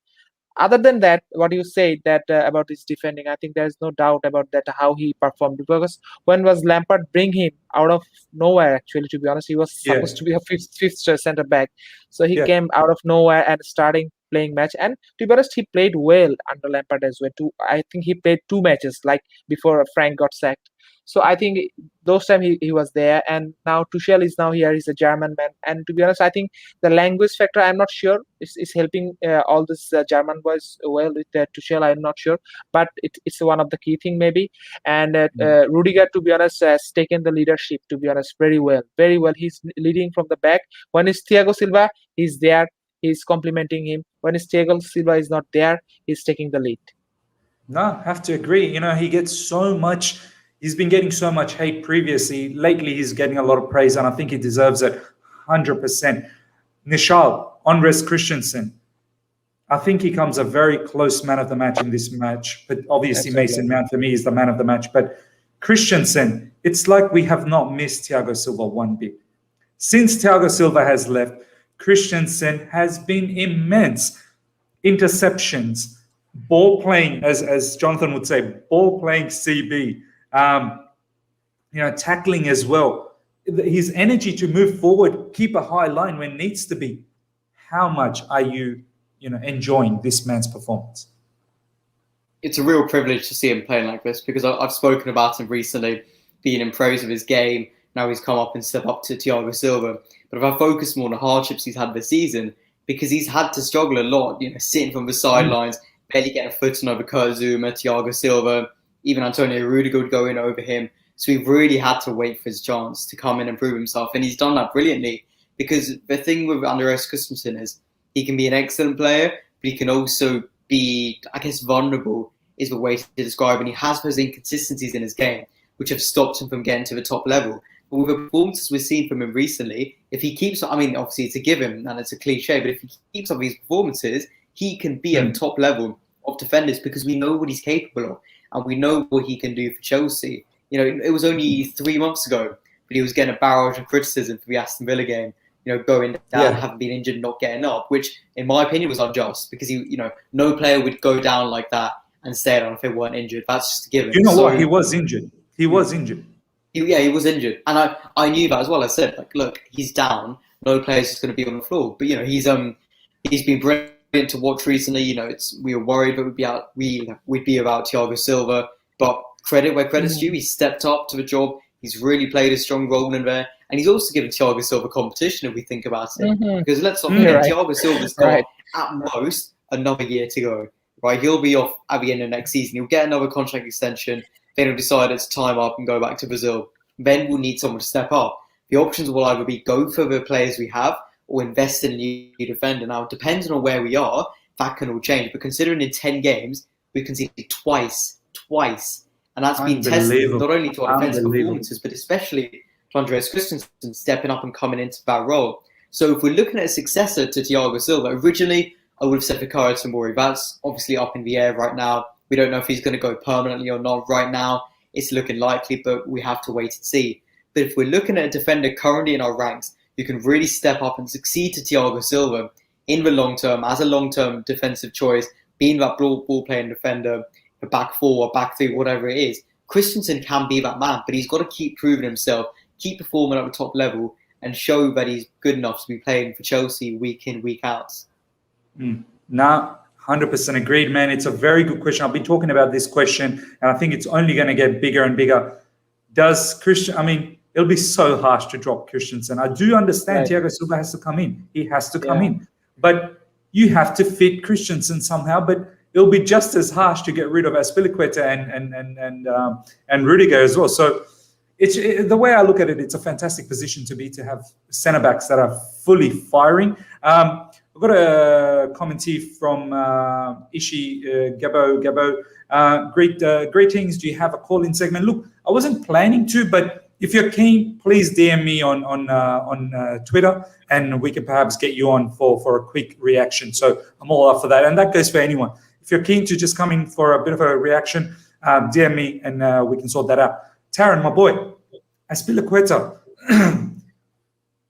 Other than that, what you say that about his defending, I think there is no doubt about that, how he performed. Because when was Lampard bring him out of nowhere, actually, to be honest, he was supposed to be a fifth centre back. So he came out of nowhere and starting playing match. And to be honest, he played well under Lampard as well. I think he played 2 matches, like before Frank got sacked. So I think those time he was there, and now Tuchel is now here. He's a German man, and to be honest, I think the language factor, I'm not sure, is helping all this German boys well with Tuchel. I'm not sure, but it's one of the key thing maybe. And Rudiger, to be honest, has taken the leadership. To be honest, very well. He's leading from the back. When it's Thiago Silva, he's there. He's complimenting him. When it's Thiago Silva is not there, he's taking the lead. No, I have to agree. He gets so much. He's been getting so much hate previously. Lately, he's getting a lot of praise, and I think he deserves it 100%. Nischal, Andreas Christensen, I think he comes a very close man of the match in this match. But obviously, Mason Mount for me is the man of the match. But Christensen, it's like we have not missed Thiago Silva one bit. Since Thiago Silva has left, Christensen has been immense. Interceptions, ball playing, as Jonathan would say, ball playing CB. Tackling as well. His energy to move forward, keep a high line when needs to be. How much are you, enjoying this man's performance? It's a real privilege to see him playing like this, because I've spoken about him recently, being in praise of his game. Now he's come up and stepped up to Thiago Silva. But if I focus more on the hardships he's had this season, because he's had to struggle a lot, sitting from the sidelines, barely getting a foot in over Kurt Zouma, Thiago Silva, even Antonio Rudiger would go in over him. So we've really had to wait for his chance to come in and prove himself. And he's done that brilliantly, because the thing with Andreas Christensen is he can be an excellent player, but he can also be, I guess, vulnerable is the way to describe it. And he has those inconsistencies in his game, which have stopped him from getting to the top level. But with the performances we've seen from him recently, if he keeps, obviously it's a given and it's a cliche, but if he keeps up these performances, he can be at the top level of defenders, because we know what he's capable of and we know what he can do for Chelsea. It was only 3 months ago, but he was getting a barrage of criticism for the Aston Villa game, going down, having been injured, not getting up, which in my opinion was unjust, because no player would go down like that and stay down if they weren't injured. That's just a given. You know what? He was injured. He was injured. He was injured. And I knew that as well. I said, look, he's down. No player's just going to be on the floor. But, he's been brilliant to watch recently. We were worried that we'd be about Thiago Silva. But credit where credit's due. He's stepped up to the job. He's really played a strong role in there. And he's also given Thiago Silva competition if we think about it. Because let's not forget, Thiago Silva's got at most another year to go. Right? He'll be off at the end of next season. He'll get another contract extension. Then he'll decide it's time up and go back to Brazil. Then we'll need someone to step up. The options will either be go for the players we have or invest in a new defender. Now, depending on where we are, that can all change. But considering in 10 games, we've conceded twice. And that's been tested not only to our defensive performances, but especially to Andreas Christensen stepping up and coming into that role. So if we're looking at a successor to Thiago Silva, originally I would have said Fikayo Tomori. That's obviously up in the air right now. We don't know if he's going to go permanently or not right now. It's looking likely, but we have to wait and see. But if we're looking at a defender currently in our ranks who can really step up and succeed to Thiago Silva in the long term, as a long-term defensive choice, being that ball-playing defender, a back four or back three, whatever it is, Christensen can be that man, but he's got to keep proving himself, keep performing at the top level, and show that he's good enough to be playing for Chelsea week in, week out. Now, 100% agreed, man. It's a very good question. I've been talking about this question, and I think it's only going to get bigger and bigger. It'll be so harsh to drop Christensen. I do understand Thiago Silva has to come in. He has to come in. But you have to fit Christensen somehow. But it'll be just as harsh to get rid of Azpilicueta and Rudiger as well. So the way I look at it, it's a fantastic position to be, to have centre-backs that are fully firing. I've got a comment here from Ishi Gabo. Greetings. Do you have a call-in segment? Look, I wasn't planning to, but if you're keen, please DM me on Twitter, and we can perhaps get you on for a quick reaction. So I'm all up for that, and that goes for anyone. If you're keen to just come in for a bit of a reaction, DM me, and we can sort that out. Taron, my boy, Azpilicueta.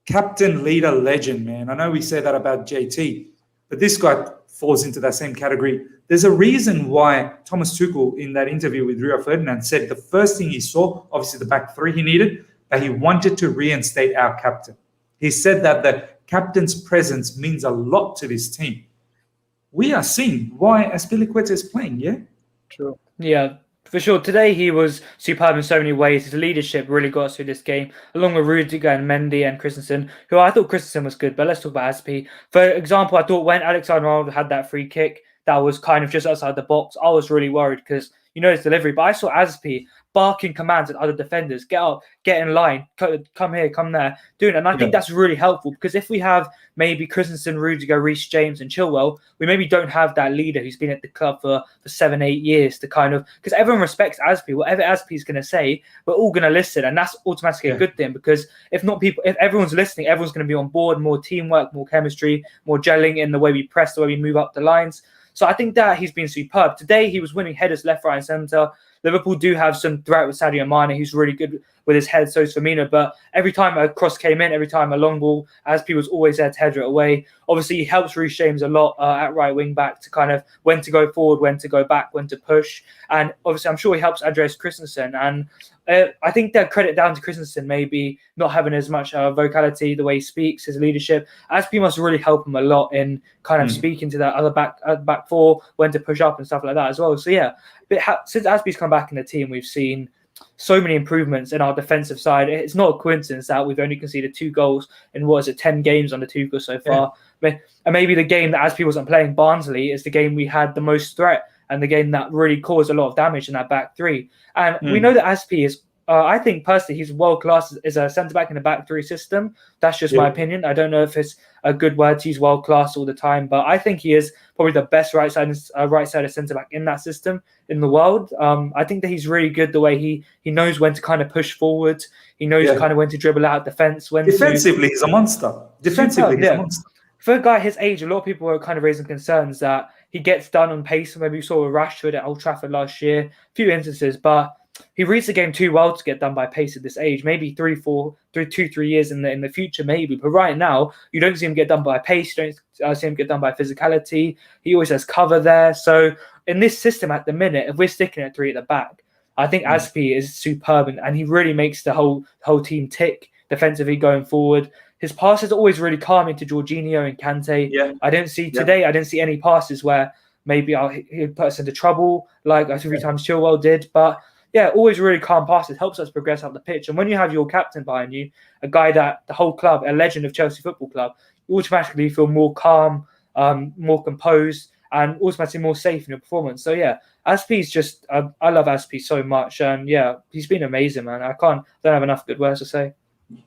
Captain, leader, legend, man. I know we say that about JT, but this guy falls into that same category. There's a reason why Thomas Tuchel, in that interview with Rio Ferdinand, said the first thing he saw, obviously the back three he needed, but he wanted to reinstate our captain. He said that the captain's presence means a lot to this team. We are seeing why Azpilicueta is playing, yeah? True. Yeah. For sure, today he was superb in so many ways. His leadership really got us through this game, along with Rudiger and Mendy and Christensen, who I thought Christensen was good, but let's talk about Azpi. For example, I thought when Alexander-Arnold had that free kick, that was kind of just outside the box, I was really worried because his delivery, but I saw Azpi barking commands at other defenders, get up, get in line, come here, come there, doing it. And I think that's really helpful, because if we have maybe Christensen, Rudiger, Reece, James and Chilwell, we maybe don't have that leader who's been at the club for 7-8 years to kind of, because everyone respects Azpi. Whatever Azpi is going to say, we're all going to listen, and that's automatically a good thing, because if everyone's listening, everyone's going to be on board, more teamwork, more chemistry, more gelling in the way we press, the way we move up the lines. So I think that he's been superb. Today, he was winning headers left, right, and centre. Liverpool do have some threat with Sadio Mane, who's really good with his head, so is Firmino. But every time a cross came in, every time a long ball, Azpi was always there to header it away. Obviously, he helps Reece James a lot at right wing back to kind of when to go forward, when to go back, when to push. And obviously, I'm sure he helps Andreas Christensen. And I think that credit down to Christensen, maybe not having as much vocality, the way he speaks, his leadership. Azpi must really help him a lot in kind of speaking to that other back four, when to push up and stuff like that as well. So yeah, but since Azpi's come back in the team, we've seen so many improvements in our defensive side. It's not a coincidence that we've only conceded 2 goals in 10 games under Tuchel so far. And maybe the game that Azpi wasn't playing, Barnsley, is the game we had the most threat and the game that really caused a lot of damage in that back three. And we know that Azpi is, I think personally, he's world class as a centre back in a back three system. That's just my opinion. I don't know if it's a good word to use world class all the time, but I think he is probably the best right side centre back in that system in the world. I think that he's really good the way he knows when to kind of push forward. He knows kind of when to dribble out defence. Defensively, he's a monster. Defensively, he's a monster. For a guy his age, a lot of people were kind of raising concerns that he gets done on pace. Maybe we saw with Rashford at Old Trafford last year, a few instances, but he reads the game too well to get done by pace at this age. Maybe 2-3 years in the future, maybe. But right now, you don't see him get done by pace. You don't see him get done by physicality. He always has cover there. So in this system at the minute, if we're sticking at 3 at the back, I think Azpi is superb, and he really makes the whole team tick defensively going forward. His passes are always really calming to Jorginho and Kante. I didn't see any passes where maybe he'd put us into trouble like a few times Chilwell did. But always really calm passes, helps us progress up the pitch. And when you have your captain behind you, a guy that the whole club, a legend of Chelsea Football Club, you automatically feel more calm, more composed, and automatically more safe in your performance. So Azpi's just, I love Azpi so much. And he's been amazing, man. Don't have enough good words to say.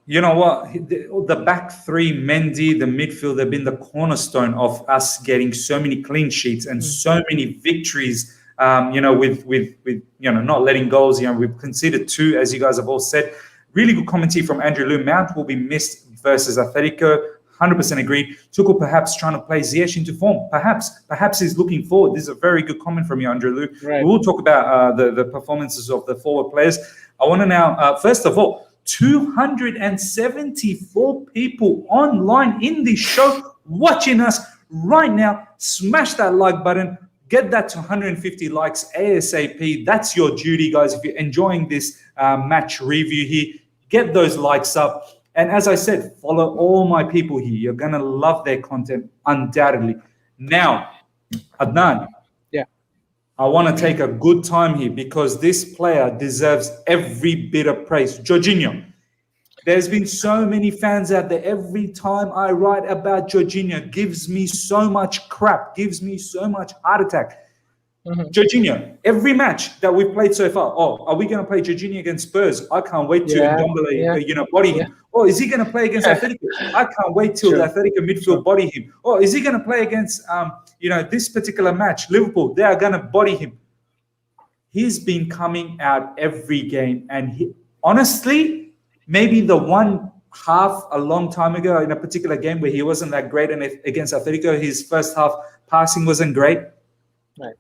You know what? The back three, Mendy, the midfield, they've been the cornerstone of us getting so many clean sheets and so many victories. With not letting goals. We've conceded 2, as you guys have all said. Really good commentary from Andrew Lou. Mount will be missed versus Atletico. 100% agreed. Tuchel perhaps trying to play Ziyech into form. Perhaps he's looking forward. This is a very good comment from you, Andrew Lou. Right. We will talk about the performances of the forward players. I want to now, first of all, 274 people online in this show watching us right now. Smash that like button. Get that to 150 likes ASAP. That's your duty, guys. If you're enjoying this match review here, get those likes up. And as I said, follow all my people here. You're going to love their content, undoubtedly. Now, Adnan, I want to take a good time here because this player deserves every bit of praise. Jorginho. There's been so many fans out there. Every time I write about Jorginho, gives me so much crap, gives me so much heart attack. Jorginho, every match that we've played so far. Oh, are we going to play Jorginho against Spurs? I can't wait to Ndombele, body him. Oh, is he going to play against Atletico? I can't wait till the Atletico midfield body him. Oh, is he going to play against, this particular match, Liverpool? They are going to body him. He's been coming out every game, and honestly, maybe the one half a long time ago in a particular game where he wasn't that great, and against Atletico, his first half passing wasn't great. Right.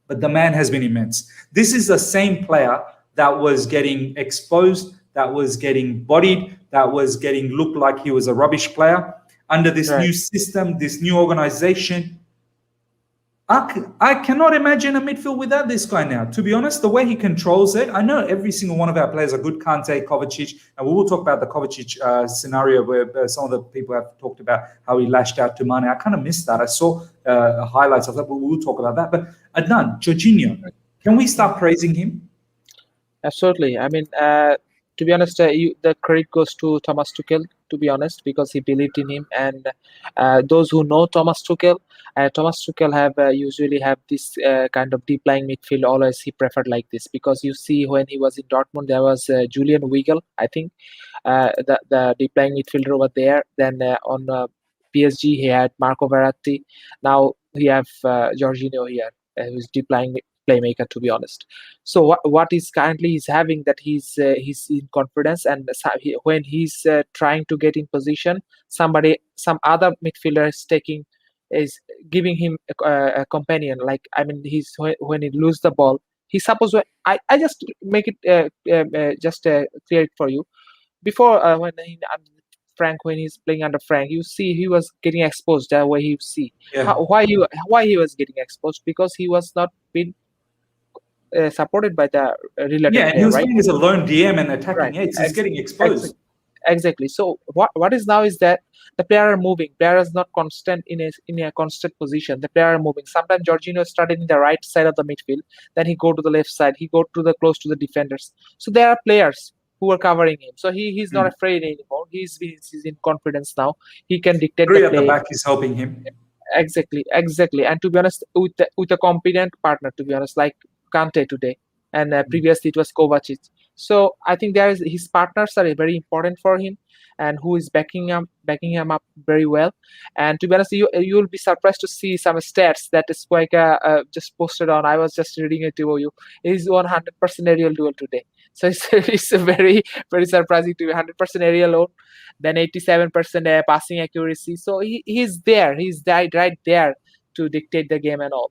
But the man has been immense. This is the same player that was getting exposed, that was getting bodied, that was getting looked like he was a rubbish player. Under this new system, this new organization, I cannot imagine a midfield without this guy now. To be honest, the way he controls it, I know every single one of our players are good. Kante, Kovacic, and we will talk about the Kovacic scenario where some of the people have talked about how he lashed out to Mane. I kind of missed that. I saw highlights of that, but we will talk about that. But Adnan, Jorginho, can we start praising him? Absolutely. I mean, to be honest, the credit goes to Thomas Tuchel, to be honest, because he believed in him. And those who know Thomas Tuchel usually have this kind of deep lying midfield. Always he preferred like this, because you see when he was in Dortmund, there was Julian Weigl, I think, the deep lying midfielder over there. Then on PSG, he had Marco Verratti. Now we have Jorginho here, who's deep lying playmaker, to be honest. So what is currently he's having, that he's in confidence, and when he's trying to get in position, some other midfielder is giving him a companion. Like, I mean, when he loses the ball, he's supposed to, I just make it clear it for you. Before when when he's playing under Frank, you see he was getting exposed that way. You see why he was getting exposed, because he was not being supported by the relative. Yeah, and he was playing as a lone DM and attacking eights. He's getting exposed. Exactly. So what is now is that the player are moving. Player is not constant in a constant position. The player are moving. Sometimes Jorginho started in the right side of the midfield, then he go to the left side. He go to the close to the defenders. So there are players who are covering him. So he's not afraid anymore. He's in confidence now. He can dictate Three the at the play. back is helping him. Exactly. And to be honest, with a competent partner, to be honest, like Kante today, and previously it was Kovacic. So I think his partners are very important for him, and who is backing him up very well. And to be honest, you'll be surprised to see some stats that Squaika just posted on. I was just reading it to you. He's 100% aerial duel today. So it's a very, very surprising to be 100% aerial on, then 87% passing accuracy. So he's there. He's right there to dictate the game and all.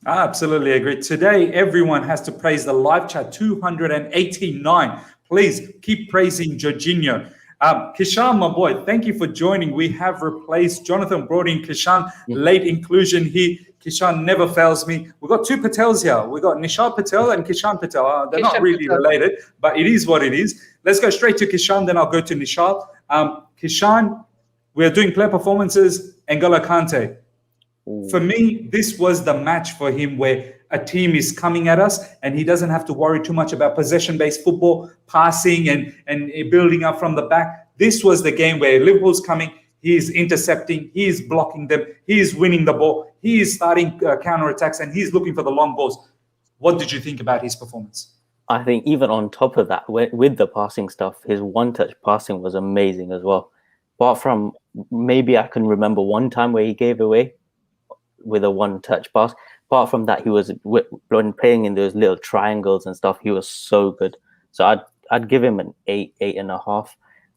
I absolutely agree. Today, everyone has to praise the live chat 289. Please keep praising Jorginho. Kishan, my boy, thank you for joining. We have replaced Jonathan, brought in Kishan, late inclusion here. Kishan never fails me. We've got two Patels here. We've got Nischal Patel and Kishan Patel. They're not really related, but it is what it is. Let's go straight to Kishan, then I'll go to Nischal. Kishan, we're doing player performances. N'Golo Kante. For me, this was the match for him where a team is coming at us and he doesn't have to worry too much about possession-based football, passing and building up from the back. This was the game where Liverpool's coming, he is intercepting, he is blocking them, he is winning the ball, he is starting counter-attacks and he's looking for the long balls. What did you think about his performance? I think even on top of that, with the passing stuff, his one-touch passing was amazing as well. Apart from maybe I can remember one time where he gave away with a one-touch pass. Apart from that, he was, when playing in those little triangles and stuff, he was so good. So I'd give him an 8.5.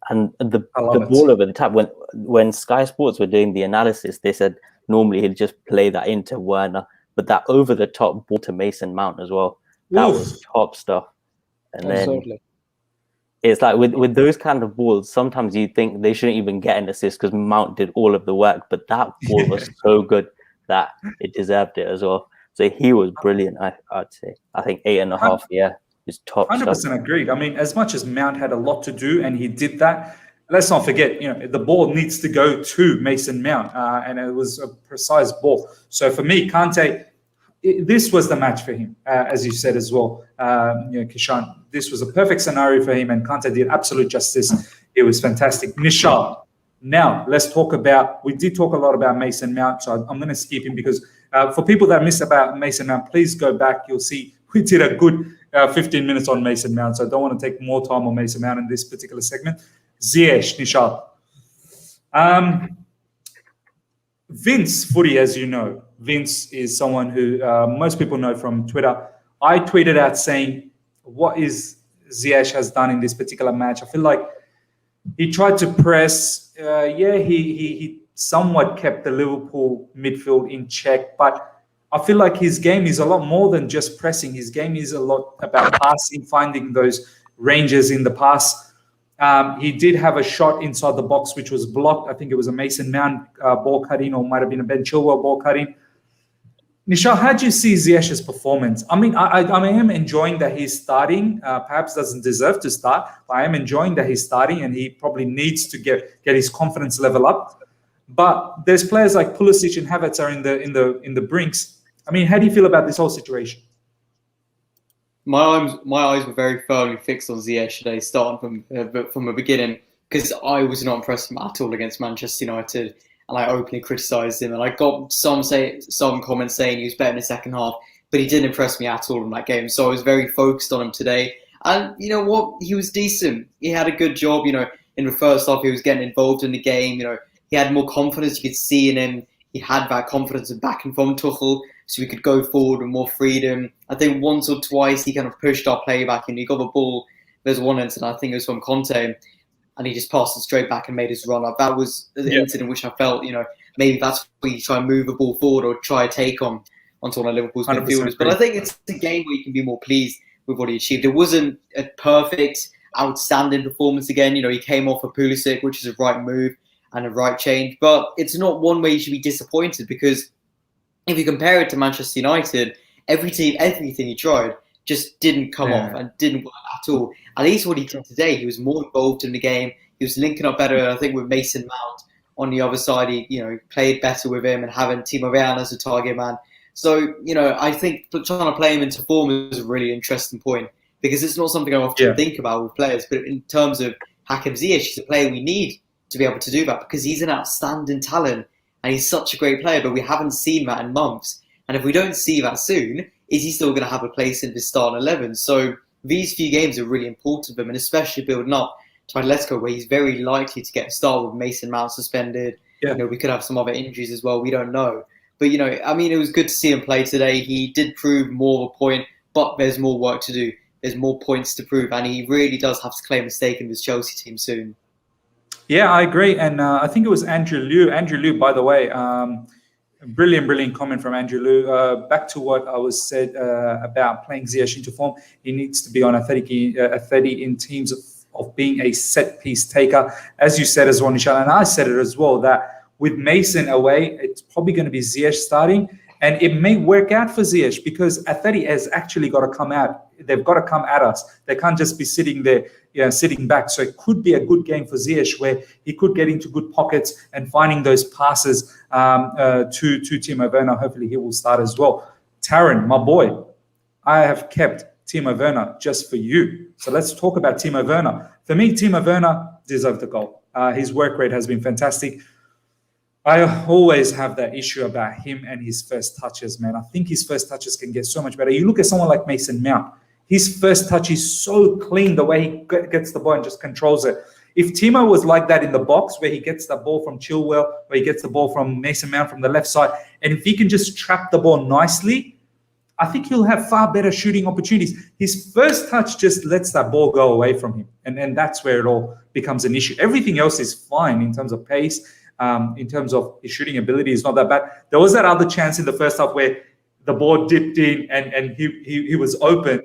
And the ball over the top, when Sky Sports were doing the analysis, they said normally he'd just play that into Werner, but that over-the-top ball to Mason Mount as well, that was top stuff. And then it's like with those kind of balls, sometimes you think they shouldn't even get an assist because Mount did all of the work, but that ball was so good that it deserved it as well. So he was brilliant, I'd say. I think 8.5, is top. 100% agreed. I mean, as much as Mount had a lot to do and he did that, let's not forget, the ball needs to go to Mason Mount, and it was a precise ball. So for me, Kante, this was the match for him, as you said as well, Kishan. This was a perfect scenario for him, and Kante did absolute justice. It was fantastic. Nischal. Now, let's talk about, we did talk a lot about Mason Mount, so I'm going to skip him because for people that missed about Mason Mount, please go back. You'll see we did a good 15 minutes on Mason Mount, so I don't want to take more time on Mason Mount in this particular segment. Ziyech, Nischal. Vince Footy, as you know, Vince is someone who most people know from Twitter. I tweeted out saying, what is Ziyech has done in this particular match? I feel like he tried to press. He somewhat kept the Liverpool midfield in check, but I feel like his game is a lot more than just pressing. His game is a lot about passing, finding those ranges in the pass. He did have a shot inside the box, which was blocked. I think it was a Mason Mount ball cut-in, or might have been a Ben Chilwell ball cut-in. Nischal, how do you see Ziyech's performance? I mean, I am enjoying that he's starting. Perhaps doesn't deserve to start, but I am enjoying that he's starting, and he probably needs to get his confidence level up. But there's players like Pulisic and Havertz are in the brinks. I mean, how do you feel about this whole situation? My eyes were very firmly fixed on Ziyech today, starting from the beginning, because I was not impressed at all against Manchester United. And I openly criticised him, and I got some comments saying he was better in the second half, but he didn't impress me at all in that game. So I was very focused on him today, and you know what? He was decent. He had a good job. In the first half, he was getting involved in the game. He had more confidence. You could see in him. He had that confidence of backing from Tuchel, so he could go forward with more freedom. I think once or twice he kind of pushed our play back, and he got the ball. There's one incident, I think it was from Kante, and he just passed it straight back and made his run up. That was the incident which I felt, maybe that's where you try and move the ball forward or try to take onto one of Liverpool's midfielders. But I think it's a game where you can be more pleased with what he achieved. It wasn't a perfect, outstanding performance again. He came off of Pulisic, which is a right move and a right change. But it's not one way you should be disappointed, because if you compare it to Manchester United, everything he tried just didn't come off and didn't work at all. At least what he did today, he was more involved in the game. He was linking up better, I think, with Mason Mount on the other side. He played better with him and having Timo Werner as a target man. So, I think trying to play him into form is a really interesting point, because it's not something I often think about with players. But in terms of Hakim Ziyech, he's a player we need to be able to do that, because he's an outstanding talent and he's such a great player, but we haven't seen that in months. And if we don't see that soon, is he still going to have a place in the starting 11? So these few games are really important for him, and especially building up to Atletico, where he's very likely to get a start with Mason Mount suspended. We could have some other injuries as well. We don't know. But, it was good to see him play today. He did prove more of a point, but there's more work to do. There's more points to prove, and he really does have to claim a stake in this Chelsea team soon. Yeah, I agree. And I think it was Andrew Liu. Andrew Liu, by the way, brilliant comment from Andrew Liu. Back to what I was said about playing Ziyech into form. He needs to be on a 30 in teams of being a set-piece taker. As you said as well, Nischal, and I said it as well, that with Mason away, it's probably going to be Ziyech starting. And it may work out for Ziyech, because Atleti has actually got to come out. They've got to come at us. They can't just be sitting there, sitting back. So it could be a good game for Ziyech, where he could get into good pockets and finding those passes to Timo Werner. Hopefully he will start as well. Taron, my boy, I have kept Timo Werner just for you. So let's talk about Timo Werner. For me, Timo Werner deserved the goal. His work rate has been fantastic. I always have that issue about him and his first touches, man. I think his first touches can get so much better. You look at someone like Mason Mount. His first touch is so clean, the way he gets the ball and just controls it. If Timo was like that in the box, where he gets the ball from Chilwell, where he gets the ball from Mason Mount from the left side, and if he can just trap the ball nicely, I think he'll have far better shooting opportunities. His first touch just lets that ball go away from him, and that's where it all becomes an issue. Everything else is fine in terms of pace. In terms of his shooting ability, is not that bad. There was that other chance in the first half where the ball dipped in and he was open.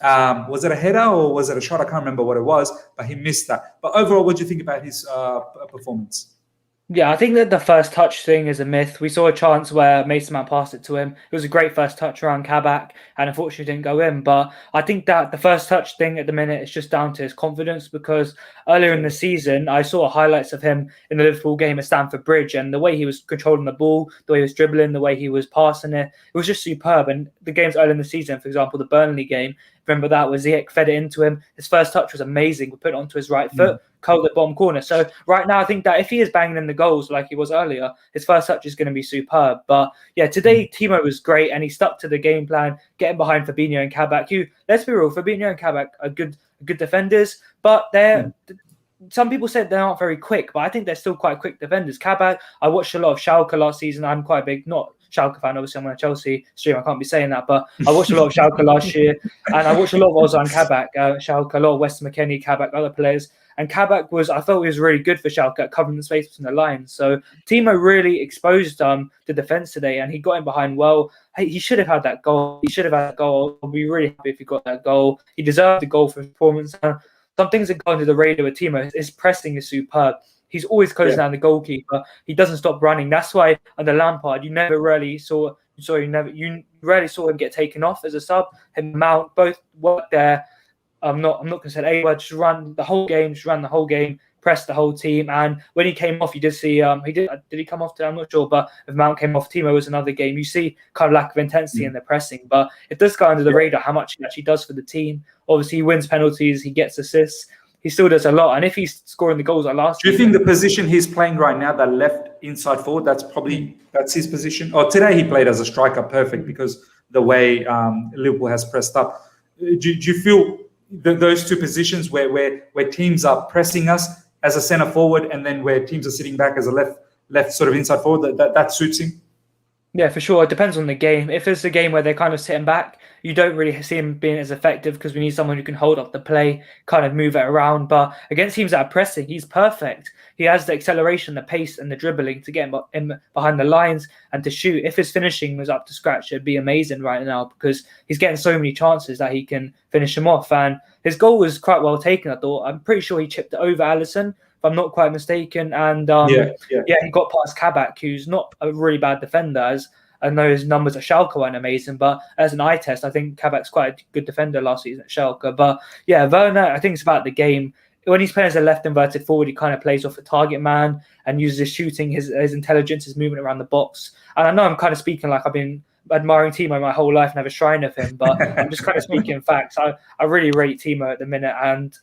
Was it a header or was it a shot? I can't remember what it was, but he missed that. But overall, what do you think about his performance? Yeah, I think that the first touch thing is a myth. We saw a chance where Mason Mount passed it to him. It was a great first touch around Kabak, and unfortunately didn't go in. But I think that the first touch thing at the minute is just down to his confidence, because earlier in the season, I saw highlights of him in the Liverpool game at Stamford Bridge, and the way he was controlling the ball, the way he was dribbling, the way he was passing it was just superb. And the games earlier in the season, for example, the Burnley game, remember that, where Ziyech fed it into him. His first touch was amazing. We put it onto his right foot, curled the bottom corner. So right now, I think that if he is banging in the goals like he was earlier, his first touch is going to be superb. But yeah, today Timo was great, and he stuck to the game plan, getting behind Fabinho and Kabak. Let's be real, Fabinho and Kabak are good defenders, but they're some people said they aren't very quick, but I think they're still quite quick defenders. Kabak, I watched a lot of Schalke last season. I'm quite a big, not Schalke fan, obviously I'm on a Chelsea stream, I can't be saying that, but I watched a lot of Schalke last year, and I watched a lot of Ozan Kabak, Schalke, a lot of Weston McKennie, Kabak, other players. And Kabak I thought he was really good for Schalke at covering the space between the lines. So Timo really exposed the defence today, and he got in behind well. He should have had that goal. I'll be really happy if he got that goal. He deserved the goal for his performance. Some things that go under the radar with Timo, his pressing is superb. He's always closing down the goalkeeper. He doesn't stop running. That's why under Lampard, you rarely saw him get taken off as a sub. Him Mount both worked there. I'm not going to say a word. Just ran the whole game, pressed the whole team. And when he came off, you did see did he come off today? I'm not sure. But if Mount came off, Timo was another game. You see kind of lack of intensity in the pressing, but it does go under the radar how much he actually does for the team. Obviously, he wins penalties, he gets assists. He still does a lot. And if he's scoring the goals like last season. Do you think the position he's playing right now, that left inside forward, that's his position? Oh, today he played as a striker, perfect, because the way Liverpool has pressed up. Do you feel those two positions where teams are pressing us as a centre forward, and then where teams are sitting back as a left sort of inside forward, that suits him? Yeah, for sure. It depends on the game. If it's a game where they're kind of sitting back, you don't really see him being as effective, because we need someone who can hold up the play, kind of move it around. But against teams that are pressing, he's perfect. He has the acceleration, the pace, and the dribbling to get him behind the lines and to shoot. If his finishing was up to scratch, it'd be amazing right now, because he's getting so many chances that he can finish him off. And his goal was quite well taken, I thought. I'm pretty sure he chipped it over Alisson, if I'm not quite mistaken. And he got past Kabak, who's not a really bad defender. As I know his numbers at Schalke weren't amazing, but as an eye test, I think Kabak's quite a good defender last season at Schalke. But yeah, Werner, I think it's about the game. when he's playing as a left inverted forward, he kind of plays off a target man and uses his shooting, his intelligence, his movement around the box. And I know I'm kind of speaking like I've been admiring Timo my whole life and have a shrine of him, but I'm just kind of speaking facts. I really rate Timo at the minute, and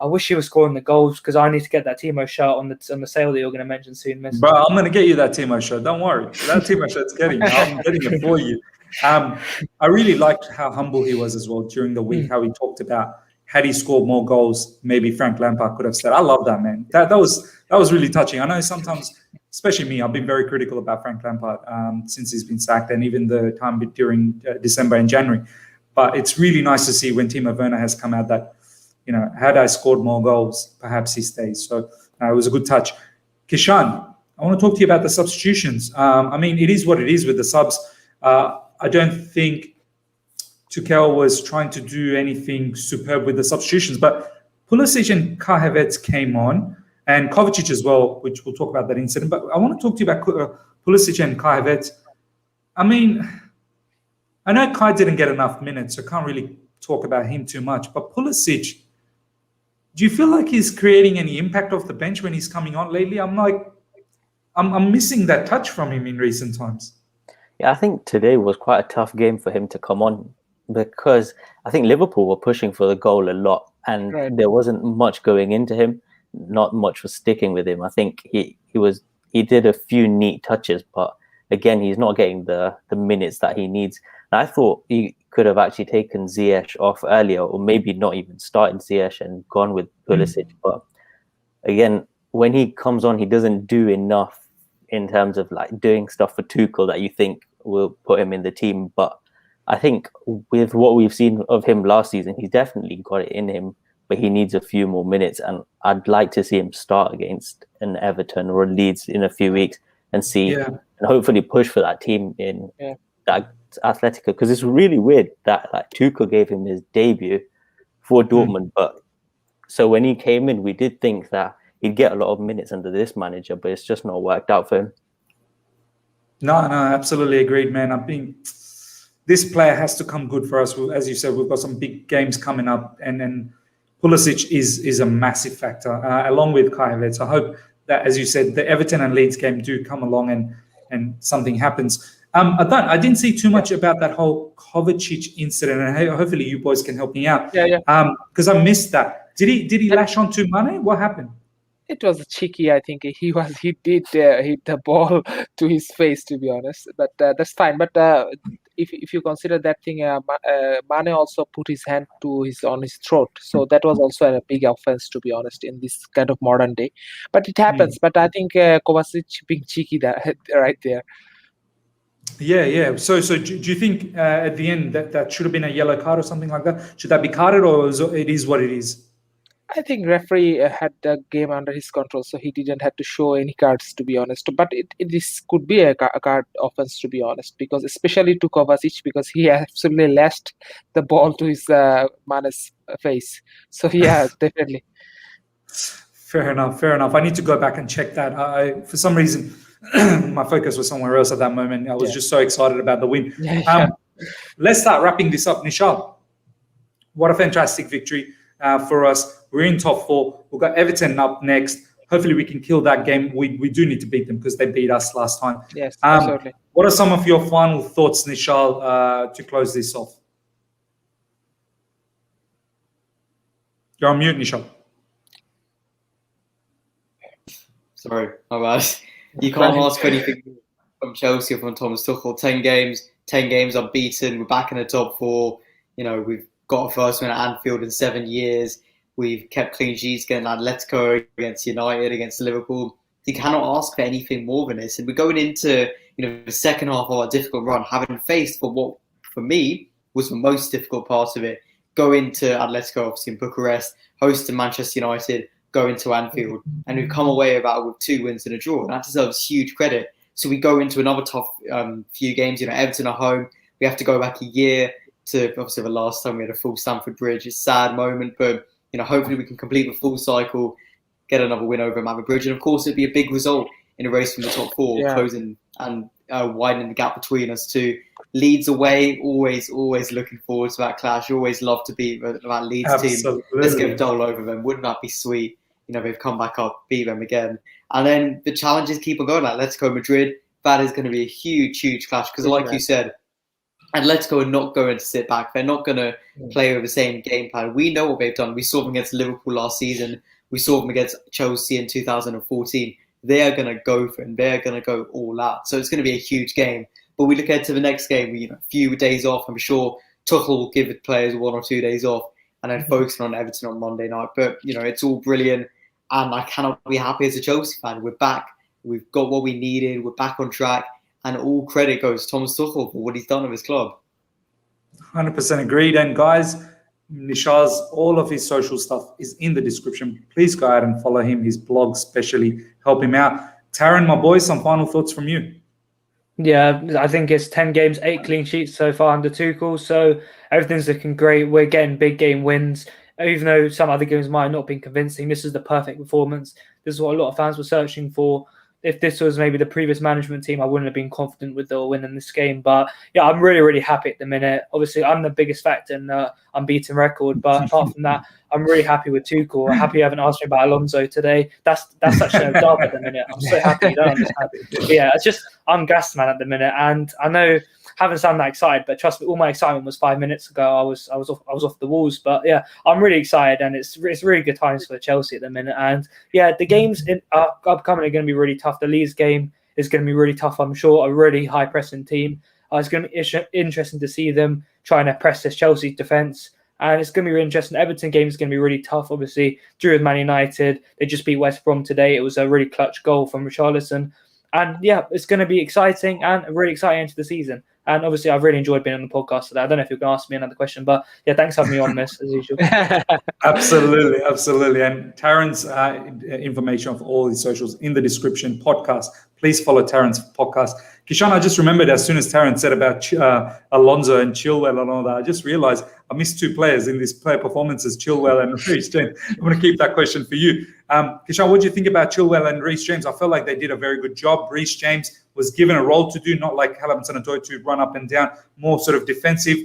I wish he was scoring the goals because I need to get that Timo shirt on the sale that you're going to mention soon, Mister. Bro, I'm going to get you that Timo shirt. Don't worry. That Timo shirt's I'm getting it for you. I really liked how humble he was as well during the week, how he talked about had he scored more goals, maybe Frank Lampard could have said. I love that, man. That was really touching. I know sometimes, especially me, I've been very critical about Frank Lampard since he's been sacked, and even the time during December and January. But it's really nice to see when Timo Werner has come out that, had I scored more goals, perhaps he stays. So it was a good touch. Kishan, I want to talk to you about the substitutions. I mean, it is what it is with the subs. I don't think Tuchel was trying to do anything superb with the substitutions, but Pulisic and Kai Havertz came on, and Kovacic as well, which we'll talk about that incident. But I want to talk to you about Pulisic and Kai Havertz. I mean, I know Kai didn't get enough minutes, so I can't really talk about him too much. But Pulisic, do you feel like he's creating any impact off the bench when he's coming on lately? I'm missing that touch from him in recent times. Yeah, I think today was quite a tough game for him to come on because I think Liverpool were pushing for the goal a lot and there wasn't much going into him. Not much was sticking with him. I think he did a few neat touches, but again, he's not getting the minutes that he needs. And I thought he could have actually taken Ziyech off earlier, or maybe not even started Ziyech and gone with Pulisic. But again, when he comes on, he doesn't do enough in terms of like doing stuff for Tuchel that you think will put him in the team. But I think with what we've seen of him last season, he's definitely got it in him, but he needs a few more minutes. And I'd like to see him start against an Everton or a Leeds in a few weeks and see and hopefully push for that team in that Atletico, because it's really weird that like Tuchel gave him his debut for Dortmund. But so when he came in, we did think that he'd get a lot of minutes under this manager, but it's just not worked out for him. No, absolutely agreed, man. I think this player has to come good for us. As you said, we've got some big games coming up, and Pulisic is a massive factor, along with Kai Havertz. I hope that, as you said, the Everton and Leeds game do come along and something happens. Adnan, I didn't see too much about that whole Kovacic incident, and hopefully you boys can help me out. Because I missed that. Did he lash on to Mane? What happened? It was cheeky. I think he did hit the ball to his face, to be honest. But that's fine. But if you consider that thing, Mane also put his hand on his throat, so that was also a big offense, to be honest, in this kind of modern day. But it happens. But I think Kovacic being cheeky right there. Yeah. So do you think at the end that should have been a yellow card or something like that? Should that be carded, or it is what it is? I think referee had the game under his control, so he didn't have to show any cards, to be honest. But this could be a card offense, to be honest, because especially to Kovacic, because he absolutely lashed the ball to his Mane's face. So yeah, definitely. Fair enough. I need to go back and check that. For some reason, my focus was somewhere else at that moment. I was just so excited about the win. Let's start wrapping this up. Nischal, what a fantastic victory for us. We're in top 4. We've got Everton up next. Hopefully we can kill that game. We do need to beat them because they beat us last time. Yes, absolutely. What are some of your final thoughts, Nischal, to close this off? You're on mute, Nischal. Sorry, my bad. You can't ask for anything from Chelsea or from Thomas Tuchel. 10 games unbeaten. We're back in the top 4. We've got a first win at Anfield in 7 years. We've kept clean sheets against Atletico, against United, against Liverpool. You cannot ask for anything more than this. And we're going into the second half of our difficult run, having faced what for me was the most difficult part of it. Go into Atletico, obviously in Bucharest, host to Manchester United, go into Anfield, and we've come away with 2 wins and a draw. And that deserves huge credit. So we go into another tough few games. Everton at home. We have to go back a year to obviously the last time we had a full Stamford Bridge. It's a sad moment, but hopefully we can complete the full cycle, get another win over Stamford Bridge, and of course it'd be a big result in a race from the top 4, closing and widening the gap between us to Leeds away, always looking forward to that clash. Always love to beat that Leeds team. Let's get a goal over them. Wouldn't that be sweet? They've come back up, beat them again. And then the challenges keep on going. Like Atletico Madrid, that is going to be a huge clash. Because like you said, Atletico are not going to sit back. They're not going to play with the same game plan. We know what they've done. We saw them against Liverpool last season. We saw them against Chelsea in 2014. They are going to go for it. They're going to go all out. So it's going to be a huge game. But we look ahead to the next game. A few days off. I'm sure Tuchel will give the players 1 or 2 days off and then focusing on Everton on Monday night. But, it's all brilliant. And I cannot be happy as a Chelsea fan. We're back. We've got what we needed. We're back on track. And all credit goes to Thomas Tuchel for what he's done with his club. 100% agreed. And guys, Nischal's, all of his social stuff is in the description. Please go out and follow him. His blog especially, help him out. Taron, my boy, some final thoughts from you. Yeah, I think it's 10 games, 8 clean sheets so far under Tuchel. So everything's looking great. We're getting big game wins. Even though some other games might not have been convincing, this is the perfect performance. This is what a lot of fans were searching for. If this was maybe the previous management team, I wouldn't have been confident with the win in this game. But yeah, I'm really happy at the minute. Obviously, I'm the biggest factor in the unbeaten record. But apart from that, I'm really happy with Tuchel. I'm happy you haven't asked me about Alonso today. That's such a dub at the minute. I'm so happy you don't understand. But yeah, it's just I'm gassed, man, at the minute. And I know I haven't sounded that excited, but trust me, all my excitement was 5 minutes ago. I was off the walls. But yeah, I'm really excited, and it's really good times for Chelsea at the minute. And yeah, the games upcoming are going to be really tough. The Leeds game is going to be really tough, I'm sure. A really high pressing team. It's going to be interesting to see them trying to press this Chelsea defence. And it's going to be really interesting. The Everton game is going to be really tough. Obviously, drew with Man United. They just beat West Brom today. It was a really clutch goal from Richarlison. And yeah, it's going to be exciting and a really exciting end to the season. And obviously, I've really enjoyed being on the podcast today. I don't know if you can ask me another question, but yeah, thanks for having me on this, as usual. Absolutely. And Taron's information of all his socials in the description, podcast. Please follow Taron's podcast. Kishan, I just remembered as soon as Taron said about Alonso and Chilwell and all that, I just realized I missed 2 players in these player performances, Chilwell and Reece James. I'm going to keep that question for you. Kishan, what do you think about Chilwell and Reece James? I felt like they did a very good job. Reece James was given a role to do, not like Callum Hudson-Odoi to run up and down, more sort of defensive.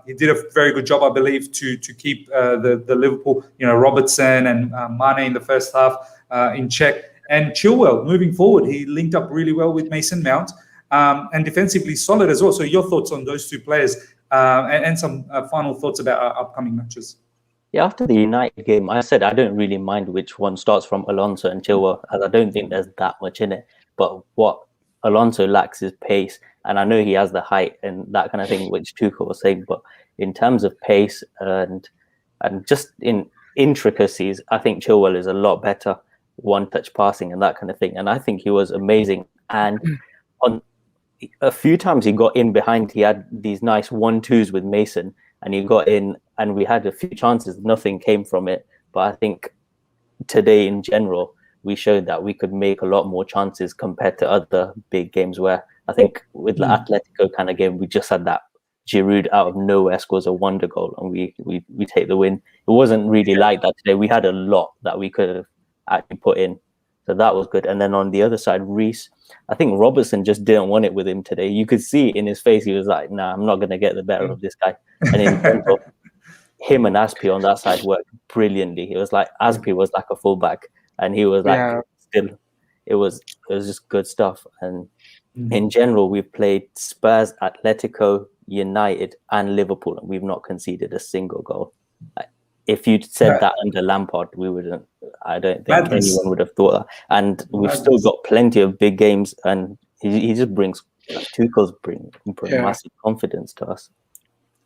He did a very good job, I believe, to keep the Liverpool, Robertson and Mane in the first half in check. And Chilwell, moving forward, he linked up really well with Mason Mount and defensively solid as well. So your thoughts on those 2 players and some final thoughts about our upcoming matches? Yeah, after the United game, I said I don't really mind which one starts from Alonso and Chilwell, as I don't think there's that much in it. But what Alonso lacks is pace, and I know he has the height and that kind of thing, which Tuchel was saying. But in terms of pace and just in intricacies, I think Chilwell is a lot better. One-touch passing and that kind of thing. And I think he was amazing. And on a few times he got in behind, he had these nice 1-2s with Mason, and he got in, and we had a few chances. Nothing came from it. But I think today in general, we showed that we could make a lot more chances compared to other big games where I think with the Atletico kind of game, we just had that Giroud out of nowhere scores a wonder goal and we take the win. It wasn't really like that today. We had a lot that we could have actually put in. So that was good. And then on the other side, Reece, I think Robertson just didn't want it with him today. You could see in his face, he was like, nah, I'm not going to get the better of this guy. And in general, him and Azpi on that side worked brilliantly. It was like Azpi was like a fullback and he was like still, it was just good stuff. And in general, we've played Spurs, Atletico, United and Liverpool, and we've not conceded a single goal. If you'd said that under Lampard, we wouldn't. I don't think anyone would have thought that. And we've still got plenty of big games, and he just brings Tuchel's bring massive confidence to us.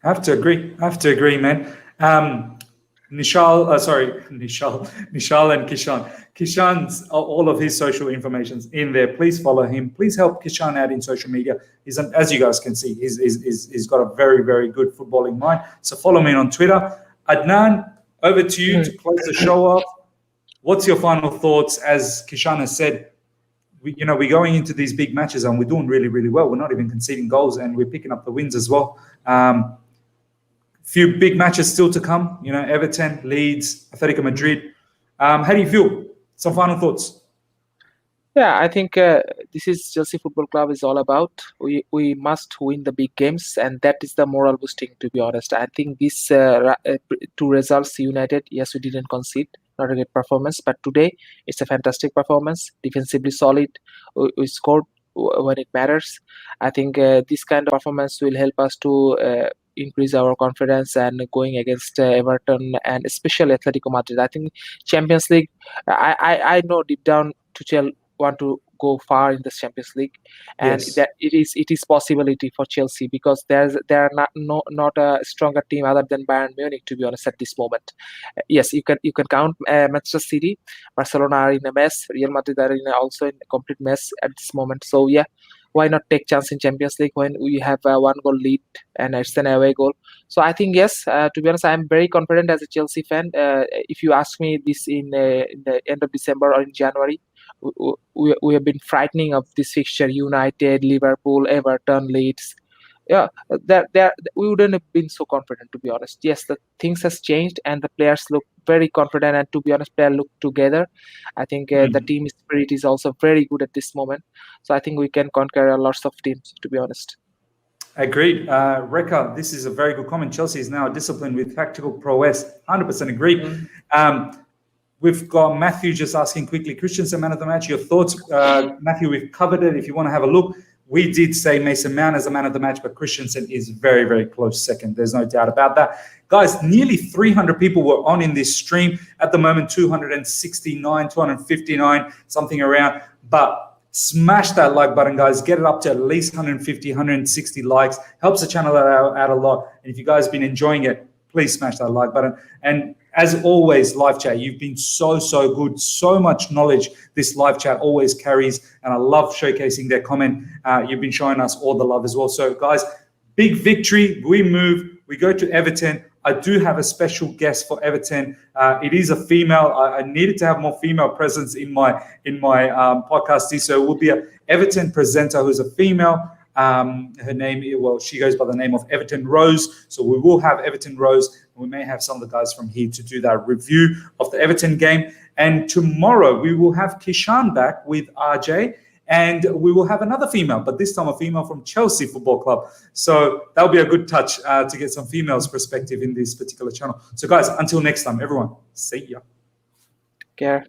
I have to agree, man. Nischal and Kishan. Kishan's all of his social information's in there. Please follow him. Please help Kishan out in social media. He's as you guys can see, he's got a very, very good footballing mind. So follow me on Twitter. Adnan, over to you to close the show off. What's your final thoughts? As Kishan has said, we're going into these big matches and we're doing really, really well. We're not even conceding goals and we're picking up the wins as well. Few big matches still to come. Everton, Leeds, Atletico Madrid. How do you feel? Some final thoughts. Yeah, I think this is Chelsea Football Club is all about. We must win the big games, and that is the moral boosting. To be honest, I think these two results united. Yes, we didn't concede, not a great performance, but today it's a fantastic performance. Defensively solid, we scored when it matters. I think this kind of performance will help us to increase our confidence and going against Everton and especially Atletico Madrid. I think Champions League. I know deep down Tuchel want to go far in the Champions League, and Yes. that it is possibility for Chelsea because there are not a stronger team other than Bayern Munich, to be honest, at this moment. Yes, you can count Manchester City, Barcelona are in a mess, Real Madrid are also in a complete mess at this moment. So yeah, why not take chance in Champions League when we have a 1-goal lead and it's an away goal? So I think yes, to be honest, I'm very confident as a Chelsea fan. If you ask me this in the end of December or in January, we have been frightening of this fixture: United, Liverpool, Everton, Leeds. Yeah, we wouldn't have been so confident, to be honest. Yes, the things has changed and the players look very confident, and to be honest, players look together. I think the team spirit is also very good at this moment. So I think we can conquer lots of teams, to be honest. Agreed. Reka, this is a very good comment. Chelsea is now disciplined with tactical prowess. 100% agreed. We've got Matthew just asking quickly, Christensen, man of the match. Your thoughts, Matthew, we've covered it. If you want to have a look, we did say Mason Mount as a man of the match, but Christensen is very, very close second. There's no doubt about that. Guys, nearly 300 people were on in this stream. At the moment, 269, 259, something around. But smash that like button, guys. Get it up to at least 150, 160 likes. Helps the channel out a lot. And if you guys have been enjoying it, please smash that like button. And as always, live chat, you've been so good, so much knowledge this live chat always carries, and I love showcasing their comment. You've been showing us all the love as well. So guys, big victory. We move. We go to Everton. I do have a special guest for Everton. It is a female. I needed to have more female presence in my podcast. So it will be an Everton presenter who's a female. Her name, well, she goes by the name of Everton Rose. So we will have Everton Rose. We may have some of the guys from here to do that review of the Everton game. And tomorrow we will have Kishan back with RJ, and we will have another female, but this time a female from Chelsea Football Club. So that'll be a good touch to get some females' perspective in this particular channel. So guys, until next time, everyone, see ya. Take care.